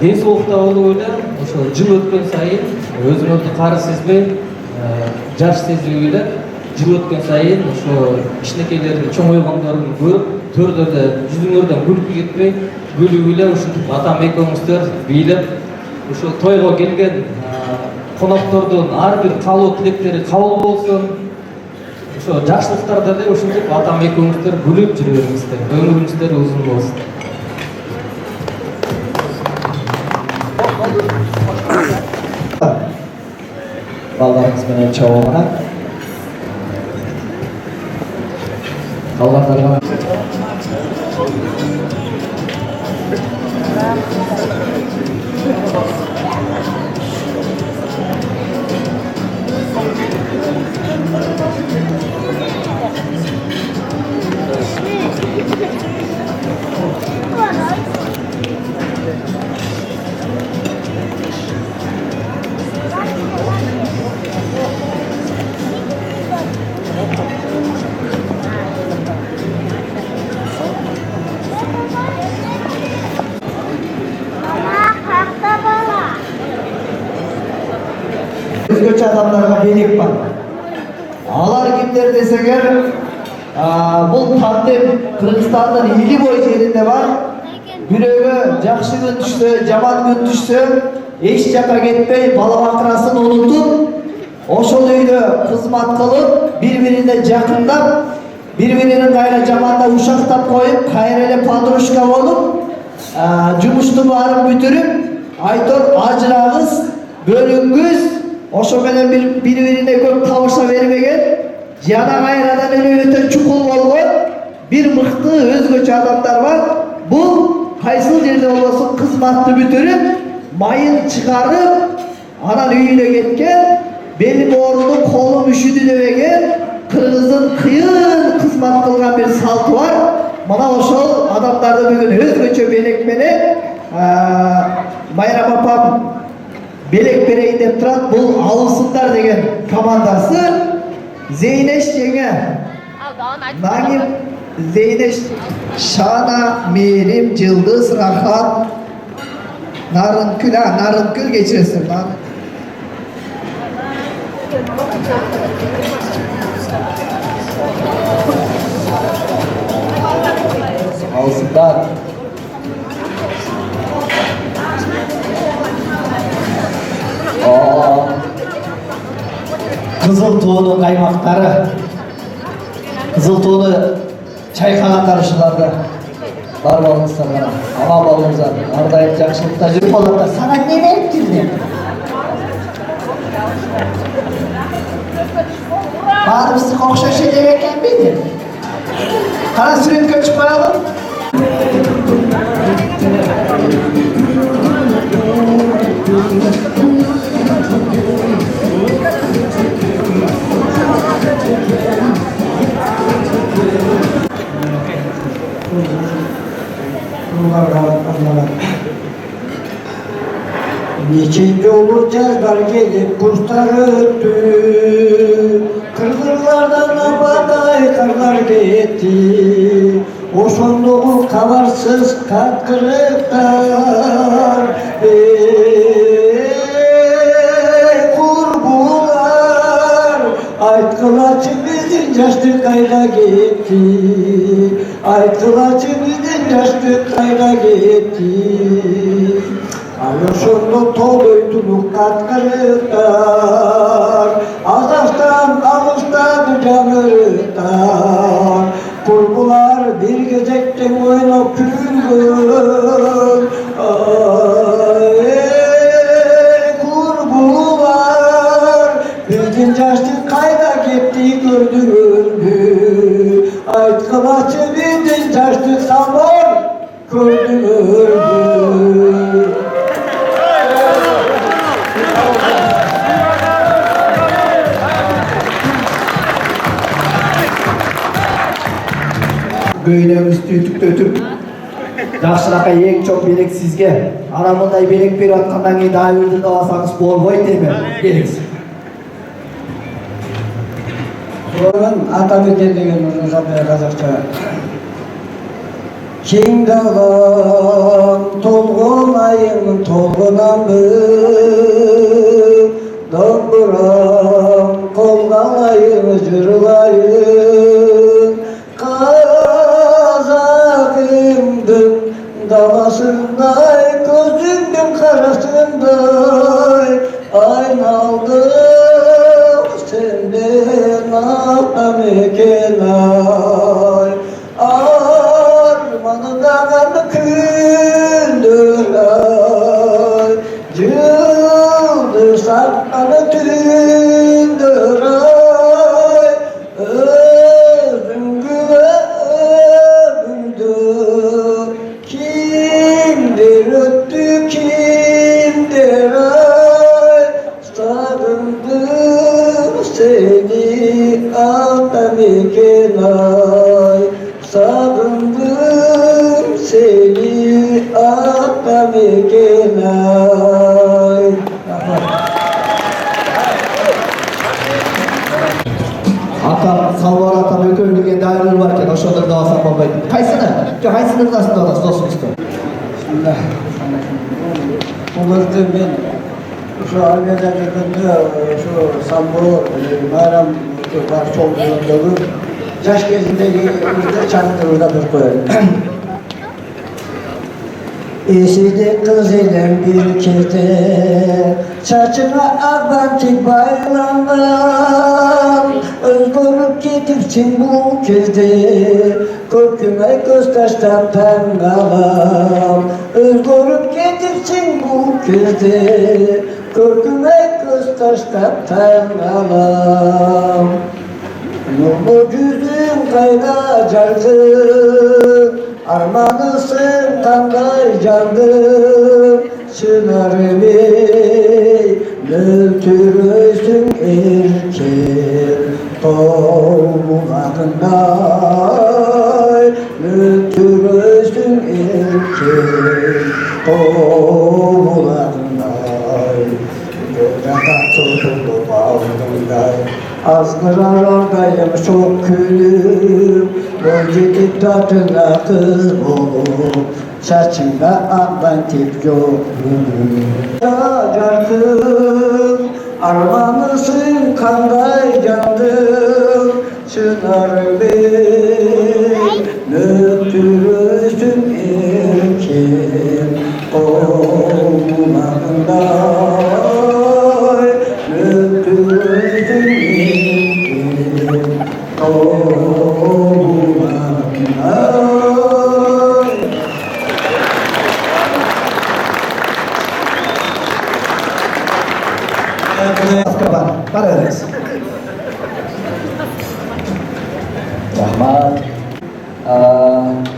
Ден соолукта болуп эле ошо жыл өткөн сайын өзүңөрдү кары сезбей, жаш сезбей эле жыл өткөн сайын ошо кичинекейлердин чоңойгондорун көрүп, төрдөрдө жүзүңөрдөн күлкү кетпей, күлүп эле ушинтип атам экөөңүздөр бийлеп, ошо тойго келген коноктордун ар бир каалоо тилектери кабыл болсун. Ошо жакшылыктарда эле ушинтип атам экөөңүздөр күлүп жүрө бериңиздер. Өмүрүңүздөр узун болсун. Балдарыңыз менен чабуулана. Калгандарга өзгөчө адамдарга белек бар. Алар кимдер десеңер, бул тандем Кыргызстандын Или бой жеринде бар. Бирөөгө жакшы күн түшсө, жаман күн түшсө, эч жака кетпей, бала бакырасын унутуп, ошол үйдө кызмат кылып, бири-бирине жакындап, бири-биринин кайра жаманда ушактап коюп, кайра эле подружка болуп, жумушту баарын бүтүрүп, айтор ажырагыз, бөлүнгүз, ошо менен бири-бирине көп табыша бербеген, жана кайрадан эле өтө чукул болгон бир мыкты өзгөчө адамдар бар. Бул кайсыл жерде болбосун кызматты бүтүрүп, майын чыгарып, анан үйүнө кеткен, белим ооруду, колум үшүдү дебеген, кыргыздын кыйын кызмат кылган бир салты бар. Мына ошол адамдарды бүгүн өзгөчө белек менен Майрам апам белек берейин деп турат. Бул Алысындар деген командасы. Зейнеш жеңе, Нагим, Зейнеш, Шана, Мерим, Жылдыз, Рахат, Нарынкүл geçiresin lan. Alsınlar. Kızıl tuğunun kaymakları, kızıl tuğunu çaykaganlar uşularda. Бар болыңыздар ғана, аман болыңыздар, ардайым жақсылықта жүріп болыңыздар. Саған не беріп келдім? Барымызды қоқшашы деп екен бейді? Қара суретке өтіп қоялым? Neçin yolu cazbar gelip kurslar öttü, kırgırlardan abaday karlar gitti. Oşonduğu kabarsız katkırıklar, kurbular. Aytkılaçı bizim yaşlı kayla gitti, aytkılaçı bizim yaşlı kayla gitti. Alışırdı toluyduğu katkırıklar, Azaftan alıştadı canırıklar. Kurbular bir gecekten oynap külgün, kurbular bizim yaşlı kayda gitti gördüğün gün. Aytkılaçı bizim yaşlı sabır gördüğün gün. Göğünümüzді үтүктөтүп, жакшыракай эң чоң белек сизге. Ана мындай белек берип аткандан кийин дагы бирди алсаңыз болбойт эми. Келиңиз. Onun Atabeken деген uzun sapaya Kazakça. Keng dağdan tolğun ayın tolğunan bir Domburam kolgalayın jırlayın Kazakımdın dalasınday Gözümdün karasınday Aynaldım senden Atabeken ay Armanı dağını kündür ay Yıldız saklanı tündür ay Özüm güvendü Kimdir öttü kimdir ay Sarıldım seni Atabeken ay Sarıldım seni Atabeken ay Atam Salvar Atabeken деген дайыр бар екен, ошондор да алсам болбойт. Кайсыны? Жок, кайсынын ырдасында атасыз досуңузду? Bismillah. Буларды мен ошо армияда жүргөндө ошо самбо майрам бар чоңдугундагы жаш кезиндеги чаңдыруууда туруп коём. Esidi kız elem bir kete Saçına abantik baylandan Özgürlük getirsin bu kezde Korkuma göz taştan tangalam Özgürlük getirsin bu kezde Korkuma göz taştan tangalam Yolu yüzün kayda cardı Armanısın kanday candım Çınarım ey Nötrüsün erken Doğumadınday Nötrüsün erken Doğumadınday Yolda tutuldu bağımdınday Azgırar oradayım çok külüm Gidip tadına kız olup Saçında Atlantik yolum Yardım Armanısın kanday candım Çınar bey Nötrüsün erken Olmadınday Nötrüsün erken Qarayыңыз. Rahmat.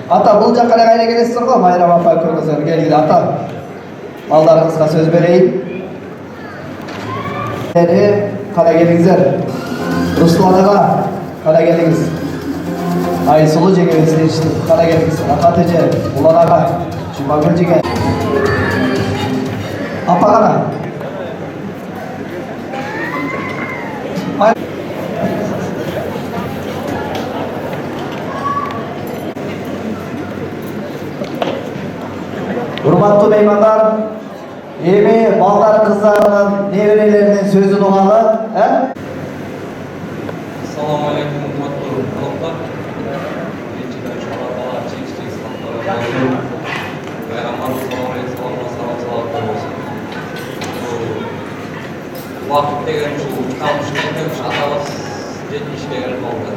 Ата, бұл жаққа қайда келесіздер ғой? Майрам апа көріңіздер келгілі. Ата, балдарыңызға сөз берейін. Қайда келіңіздер? Руслан аға, қайда келіңіз? Айсұлу жеңеміз дейшті. Қайда келіңіз? Рахат еже, Ұлан аға, Жұмагүл жеңе. Апа қана? Урматтуу меймандар, эми балдар кыздарынын неберелеринин сөзүн угалы, Assalamu alaikum урматтуу конокторлор. Биринчиден Алла Таала чечтик салаттарга пайгамбарыбыз саллаллаху алейхи салам болсун. Убакыт деген ушул калмыштын атабыз 70-ке келип калды.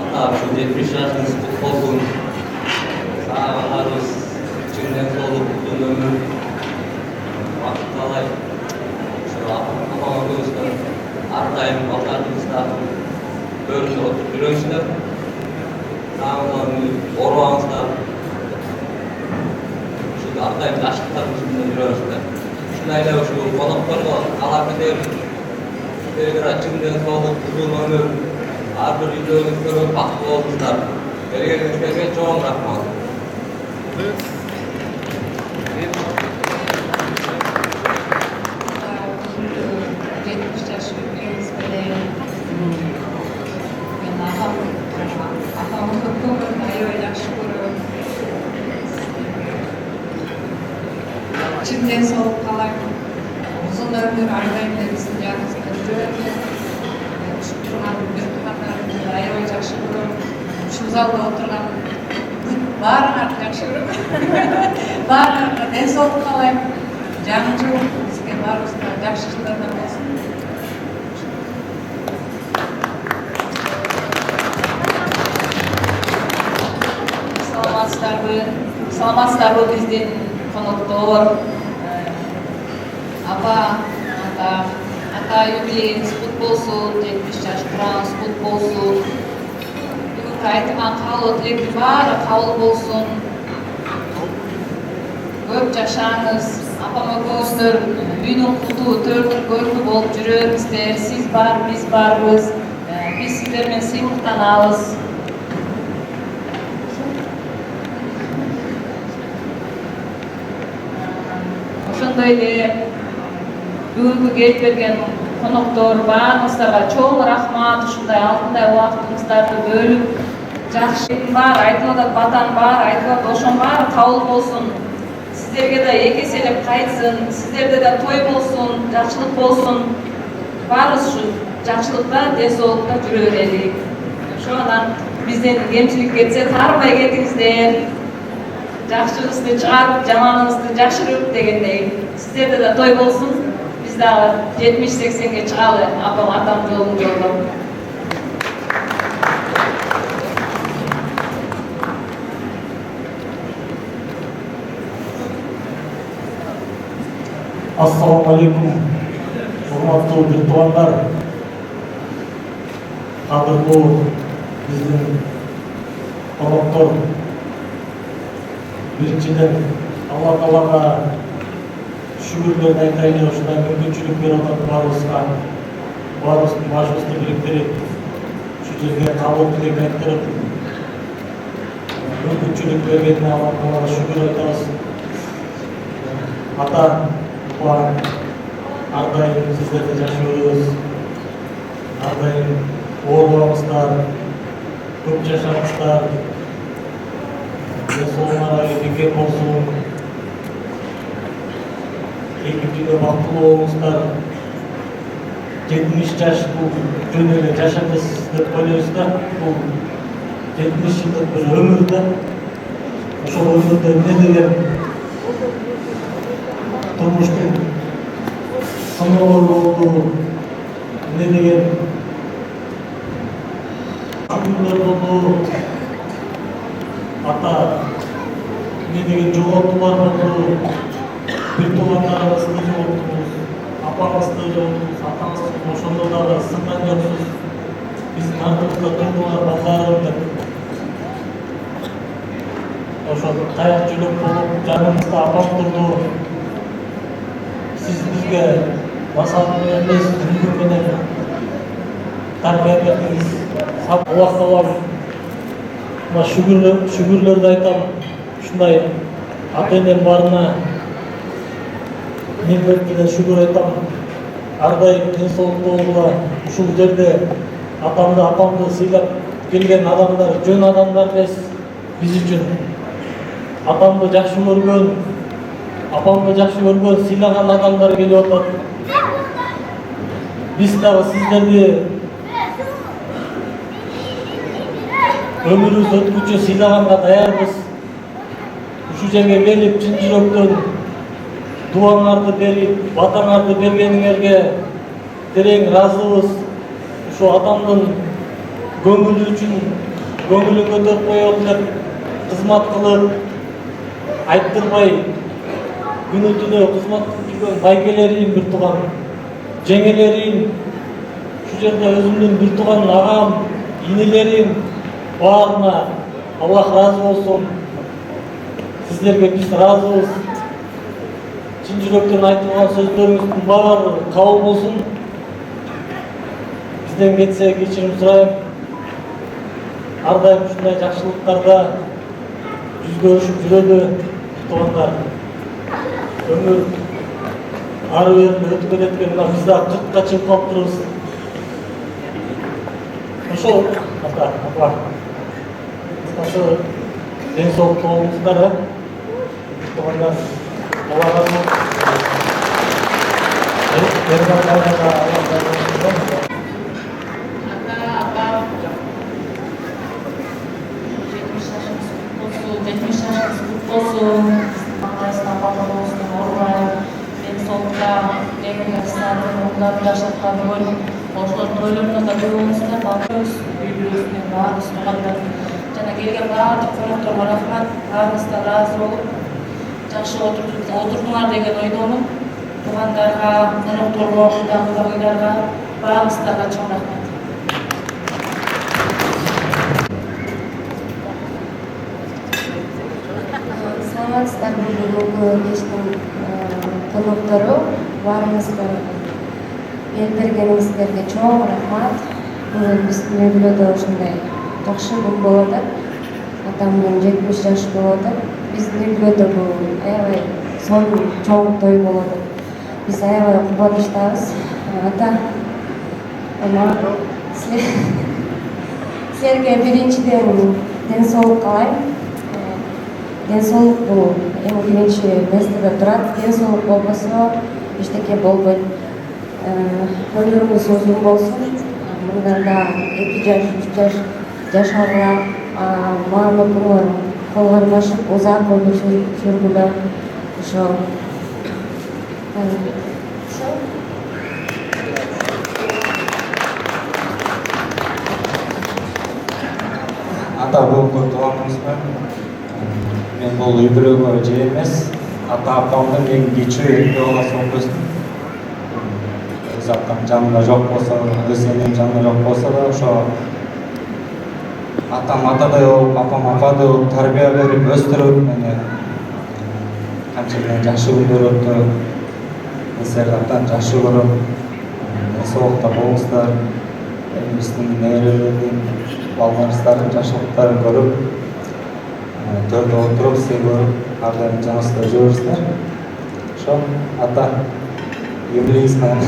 Ата ушул 70 жашыңыз кутlu болсун. Сагаларыбыз чындап толуп uzun ömür vakit alay. Şu apama gözler ardayım ballarımızda böyle oturup yürüyüşler. Sağlarını ormanızda şu ardayım taşlıklarımızda yürüyüşler. Şunayla şu konuklarla alakadar Belgrad çimden soğuk uzun ömür Ardır yüzüğünüz görüp baklı olmuşlar. Belgelinizlerine çoğun rahmat. 70 yaş büyüğümüz menен чын денсаулық қалаймын. Uzun ömür ardayım da bizim yanımızda duruyor. Şu turgan bir tuğanlarımızda ayrı жақсы көрөм. Şu залда отырған баарыңа жақсы көрөм. Баарыңа денсаулық қалаймын. Жаңы жыл бізге баарыбызга жақсы жылдардан болсын. Саламатсыздарбы биздин коноктор. Ата юбилейибиз кут болсун, 70 жаш турабыз кут болсун. Бүгүнкү айтылган каалоо тилектин баары кабыл болсун. Көп жашаңыз, апам экөөбүздөр үйдүн куту, төрдүн көркү болуп жүрөбүздөр. Сиз бар, биз барбыз. Биз сиздер менен сыймыктанабыз. Ошондой эле бүгүнкү келип берген коноктор баарыңыздарга чоң рахмат. Ушундай алтындай убактыңыздарды бөлүп, жакшы баары айтылып атат, батанын баары айтылып атат, ошонун баары кабыл болсун. Сиздерге да эки эселеп кайтсын, сиздерде да той болсун, жакшылык болсун. Баарыбыз ушу жакшылыкта, денсаулыкта жүрө берелик. Ошондон бизден кемчилик кетсе таарынбай кетиңиздер. Жакшыбызды чыгарып, жаманыбызды жакшырып дегендей. Сиздерде да той болсун. Биз дагы 70-80ге чыгалы, апам атам жолун жолдоп. Ассаламу алейкум. Урматтуу бир туугандар. Кадырлуу биздин коноктор. Биринчиден Алла Таалага шүгүрлөрдү айтайын, ушундай мүмкүнчүлүк берип атат баарыбызга. Баарыбыздын башыбызды бириктирип, ушу жерге кабыл тилек айтып, мүмкүнчүлүк бергенине Алла Таалага шүгүр айтабыз. Ата, ар дайым сиздерди жакшы көрөбүз. Ар дайым оорубаңыздар, көп жашаңыздар. Денсаулыгыңарга бекем болсун. Экинчиде бактылуу болуңуздар. 70 жаш бул жөн эле жашадыңыз деп ойлойбуз да. Бул 70 жылдык бир өмүр да. Ошол өмүрдө эмне деген турмуштун сыноолору болду, эмне деген күндөр болду. Ата эмне деген жоготуулар болду. Бир туугандарыбызды жоготтуңуз, апаңызды жоготтуңуз, атаңызды ошондо дагы сынган жоксуз. Биздин артыбызда турдуңар балдарым деп. Ошол таяк жүлөк болуп, жаныбызда апам турду. Сиз бизге масал эмес, үнү менен тарбия бердиңиз. Аллах Таалам шүгүрлөрдү айтам. Ушундай ата энем барына ниметине шүгүр айтам. Ар дайым денсаулыкта болгула. Ушул жерде атамды, апамды сыйлап келген адамдар жөн адамдар эмес биз үчүн. Атамды жакшы көргөн, апамды жакшы көргөн, сыйлаган адамдар келип атат. Биз дагы сиздерди өмүрүбүз өткүнчө сыйлаганга даярбыз. Ушу жерге келип, чын жүрөктөн дуаңарды берип, батаңарды бергениңерге терең ыраазыбыз. Ушу атамдын көңүлү үчүн көңүлүн көтөрүп коелу деп кызмат кылып, айттырбай күнү түнү кызмат кылып жүргөн байгелерим, бир тууган жеңелерим, ушу жерде өзүмдүн бир тууган агам, инилерим баарына Аллах разы болсун. Сиздерге биз разыбыз. Чын жүрөктөн айтылган сөздөрүңүздүн баары кабыл болсун. Бизден кетсе кечирим сурайм. Ар дайым ушундай жакшылыктарда жүзгөрүшүп жүрөдү туугандар. Өмүр ары бери өтүп кетет экен, биз да 40ка чыгып калып турабыз. Ошол ата, апа. Ошо денсаулыкта болуңуздар, туугандар. Оларның жана келген баардык конокторго рахмат, баарыңыздан ыраазы болуп жакшы отурдуңар деген ойдомун. Туугандарга, конокторго, кудагыйларга баарыңыздарга чоң рахмат. Саламатсыздар, бүгүнкү кештин коноктору, баарыңыздар эл бергениңиздерге чоң рахмат. Бүгүн биздин үй-бүлөдө ушундай жакшы күн болуп атат. Атамдын 70 жашы болуп атат. Биздин үй-бүлөдө бул аябай чоң той болуп атат. Биз аябай кубанычтабыз. Ата, силерге биринчиден ден соолук каалайм. Ден соолук бул эң биринчи местеде турат. Ден соолук болбосо эчтеке болбойт. Өмүрүңүз узун болсун. Мындан да 2 жаш, 3 жаш жашагыла, маанилүү колгонмашып, узак өмүр сүргүлө. Ошо ата бүгүнкү тууганыңызга мен бул үй-бүлөгө же эмес, ата-апамдын эң кичүү эрке баласы болуп өстүм. Өз атам жанымда жок болсо, өз энем жанымда жок болсо да, ошо атам атадай болуп, апам ападай болуп тарбия берип, өстүрүп, мени канча жакшы күндөр өттү. Мен силерди абдан жакшы көрөм. Ден соолукта болуңуздар. Биздин неберелердин, балдарыңыздардын жакшылыктарын көрүп, төрдө отуруп, сизди көрүп, ар дайым жаныбызда жүрүңүздөр. Ошо, ата, юбилейиңиз менен.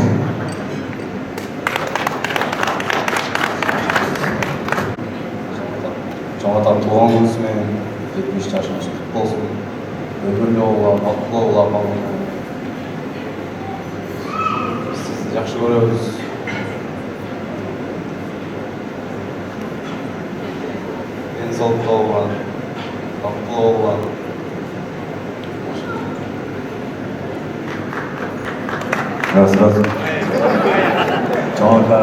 Чоң атам тууган күнүңүз менен 70 жашыңыз куту болсун. Өмүрлүү болула, бактылуу болула, апаңыз. Сизди жакшы көрөбүз. Ден соолукта болула, бактылуу болула. Раз. Чоң ата,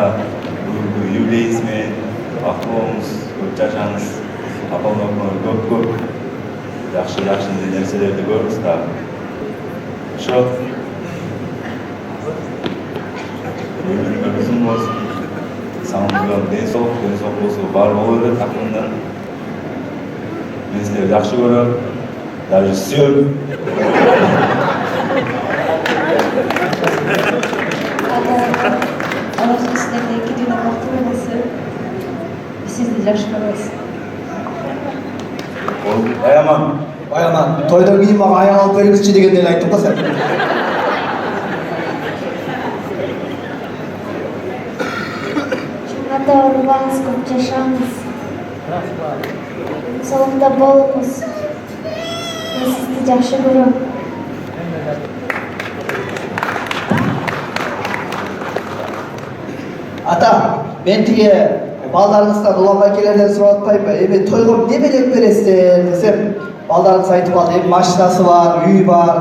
бүгүнкү юбилейиңиз менен бактылуу болуңуз, көп жашаңыз. Апам-апам көп жакшы нерселерди көрүңүз да. Ошо өмүрүңөр узун болсун. Сагындырган ден соолук болсо бар боло берет акырында. Мен силерди жакшы көрөм. Даже сүйөм. Алла силерге 2 дүйнө бактылуу болсун. Биз сизди жакшы көрөбүз. Баяман, тойдон кийин мага аяк алып бергизчи дегенде эле айттым да сен. Ата урбаңыз, көп жашаңыз. Соолукта болуңуз. Мен сизди жакшы көрөм. Ата, мен тиги балдарыңыздан уланбай келерден сурап атпайбы? Эми тойго неме деп бересиздер десем, балдарыңыз айтып алды, эми машинасы бар, үй бар,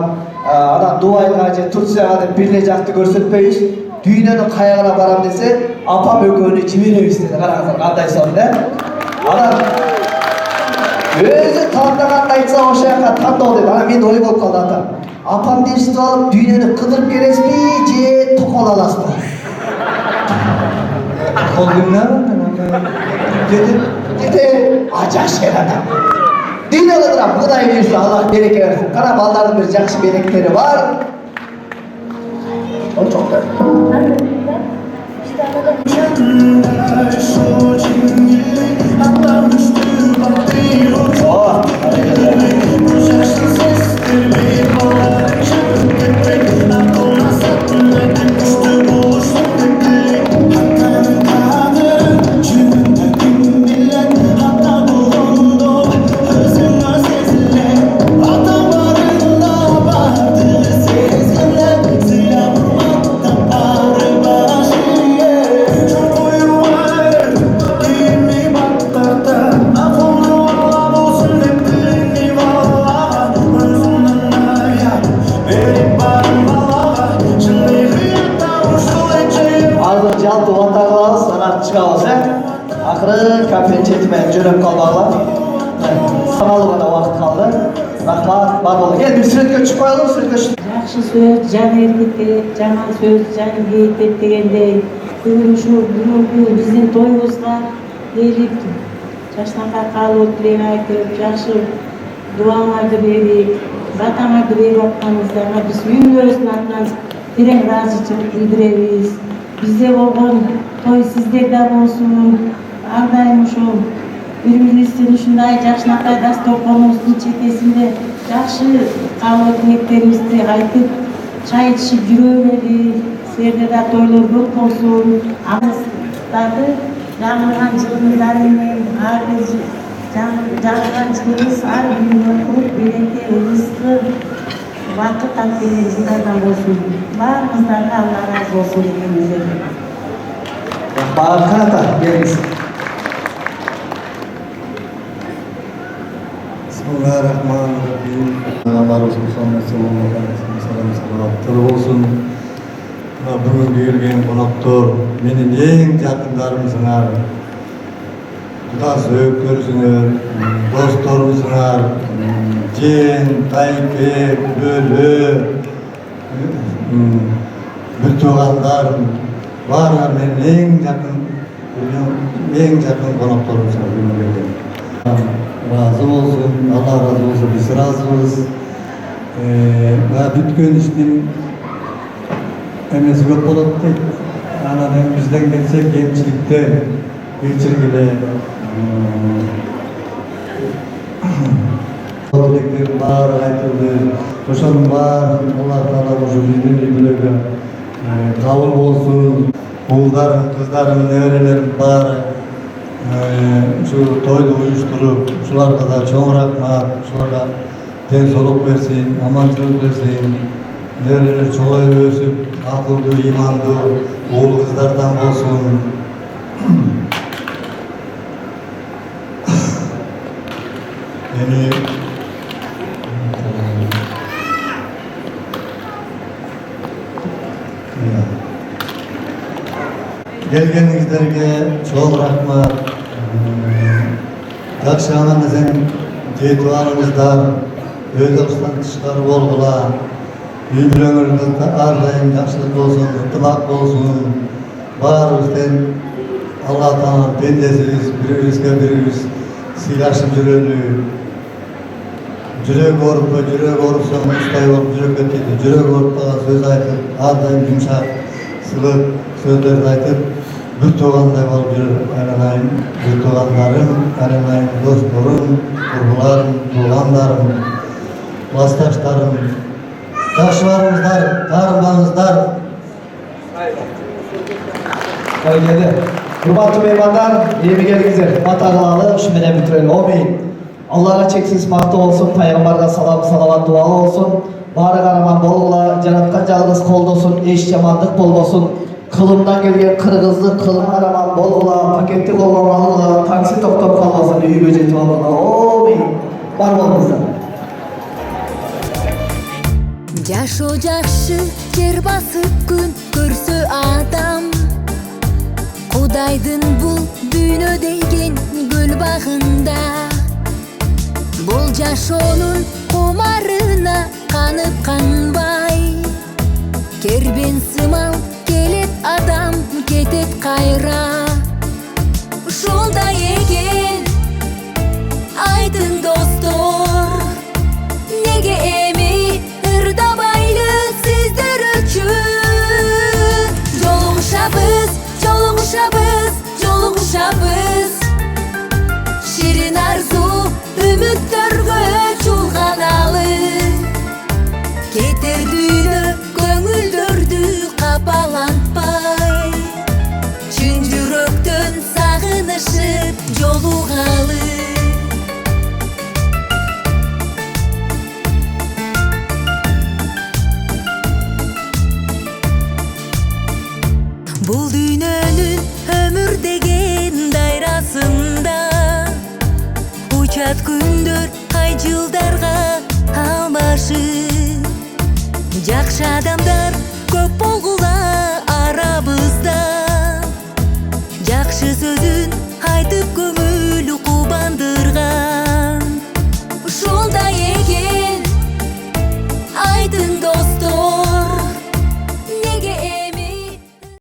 анан Дубайга же Турцияга деп бир жакты көрсөтпөйбүз. Дүйнөнүн каягына барам десе, апам экөөнү жиберебиз деди. Караңыздар, кандай сон да? Анан өзү тандаган айтса ошол жака тандоо деп. Анан мен ой болуп калды ата. Апамды эстип алып, дүйнөнү кыдырып келесизби же токол аласызбы? Деді, жакшы адам. Дүйнө кыдырам, Кудай буйрса Аллах береке берсин. Кара балдардын бир жакшы беректери бар. Чоңдор. Hatta barında vardı жөнөп калбагыла. Саналуу гана убакыт калды. Рахмат, бар болуңуз. Эми сүрөткө чыгып коелу, сүрөткө. Жакшы сөз жан эргитет, жаман сөз жан кейитет дегендей, бүгүн ушу бүгүнкү биздин тоюбузга келип жаштанга калып тилек айтып, жакшы дуаңарды берип, батаңарды берип атканыңыздарга биз үйүңөрүздүн атынан терең ыраазычылык билдиребиз. Бизде болгон той сиздерде болсун. Ар дайым ушул бири-бирибиздин ушундай жакшынакай дасторконубуздун четесинде жакшы каалоо тилектерибизди айтып, чай ичип жүрө берели. Силерде да тойлор көп болсун. Агыздарды жаңырган жылыңыздар менен ар бир жаңырган жылыңыз ар күнү көп береке, ырыскы, бакыт алып келген жылдардан болсун. Баарыңыздарга Алла ыраазы болсун дегенибиздер. Барката, бериңиз. Bismillahirrahmanirrahim. Namazımızın sallallahu aleyhi ve sellem olsun. Bugün gelgen konaktor, menin en yakınlarımsınlar. Kuda söğüp görürsünler, dostlarımsınlar. Jen, Tayyip, Bölü, Bütüğanlar. Varlar menin en yakın konaktorumsınlar bugün gelgen. Razı olsun, Allah razı olsun, biz razıyız. Bütün işin emesi yok bulup değil. Anadan bizden gelse gençlikte geçirgili dileklerim var, aytıldı. Koşanım var, Allah Teala koşu bizden bilege kabul olsun. Oğullarım, kızlarım, nevrelerim var. Şu toydu uyuşturup, şularga da çoğun rahmat, şularga densoluk versin, amançılık versin, nereler çoğu ösüp, akıllı, imanlı, oğul kızlardan olsun. Yani gelgenizlerge çoğun rahmat. Жақсы аманызың, жетуарыңыздар, өйдіғыстан тышқары болғыла, үйлеріңізді ардайым жақсылық болсын, ынтымақ болсын, барымыздан Алла Тағала пендесіз, бірімізге біріміз сыйласып жүрелі. Жүрек орыпса, ұстай орып жүрек өтеді. Жүрек орыптаға сөз айтып, ардайым жұмшақ, сылып сөздерді айтып, bir tuğanday olup yürür, aranayım, bir tuğanlarım, aranayım, dostlarım, kurbularım, tuğanlarım, vastaşlarım, taşlarımızlar, tarımlarımızlar. Öyle. Hurmatlı meymanlar, yemi gelingizler, matağılalı, şu mene bitirelim, omeyin. Allah'a çeksiz maktı olsun, Peygamber'e salam, salavat, dualı olsun. Barı karaman bolgula, Janatkan жалгыз koldosun, eş yamandık bolgosun. Kılımdan gelgen kırgızlık, kılım araman bolgula, paketlik olgan alıgla, taksi toktop kalmasın, үйгө жетip algıla. Omeyin. Бар болыңыздар. Жашоо жакшы, жер басып күн көрсө адам. Кудайдын бул дүйнө деген гүл багында. Бул жашоонун кумарына канып канбай. Кербен сымал келет адам, кетет кайра. Ушундай экен айтын достор, неге эми ырдабайлы сиздер үчүн? Жолугушабыз, жолугушабыз, жолугушабыз. Ширин арзу үмүттөргө чулганалы. Кетер дүйнө көңүлдөрдү капалантпай. Чын жүрөктөн сагынышып жолугалы. Бул дүйнөнүн өмүр деген дайрасында учат күндөр ай жылдарга алмашып. Жакшы адамдар көп болгула арабызда. Жакшы сөзүн айтып көңүл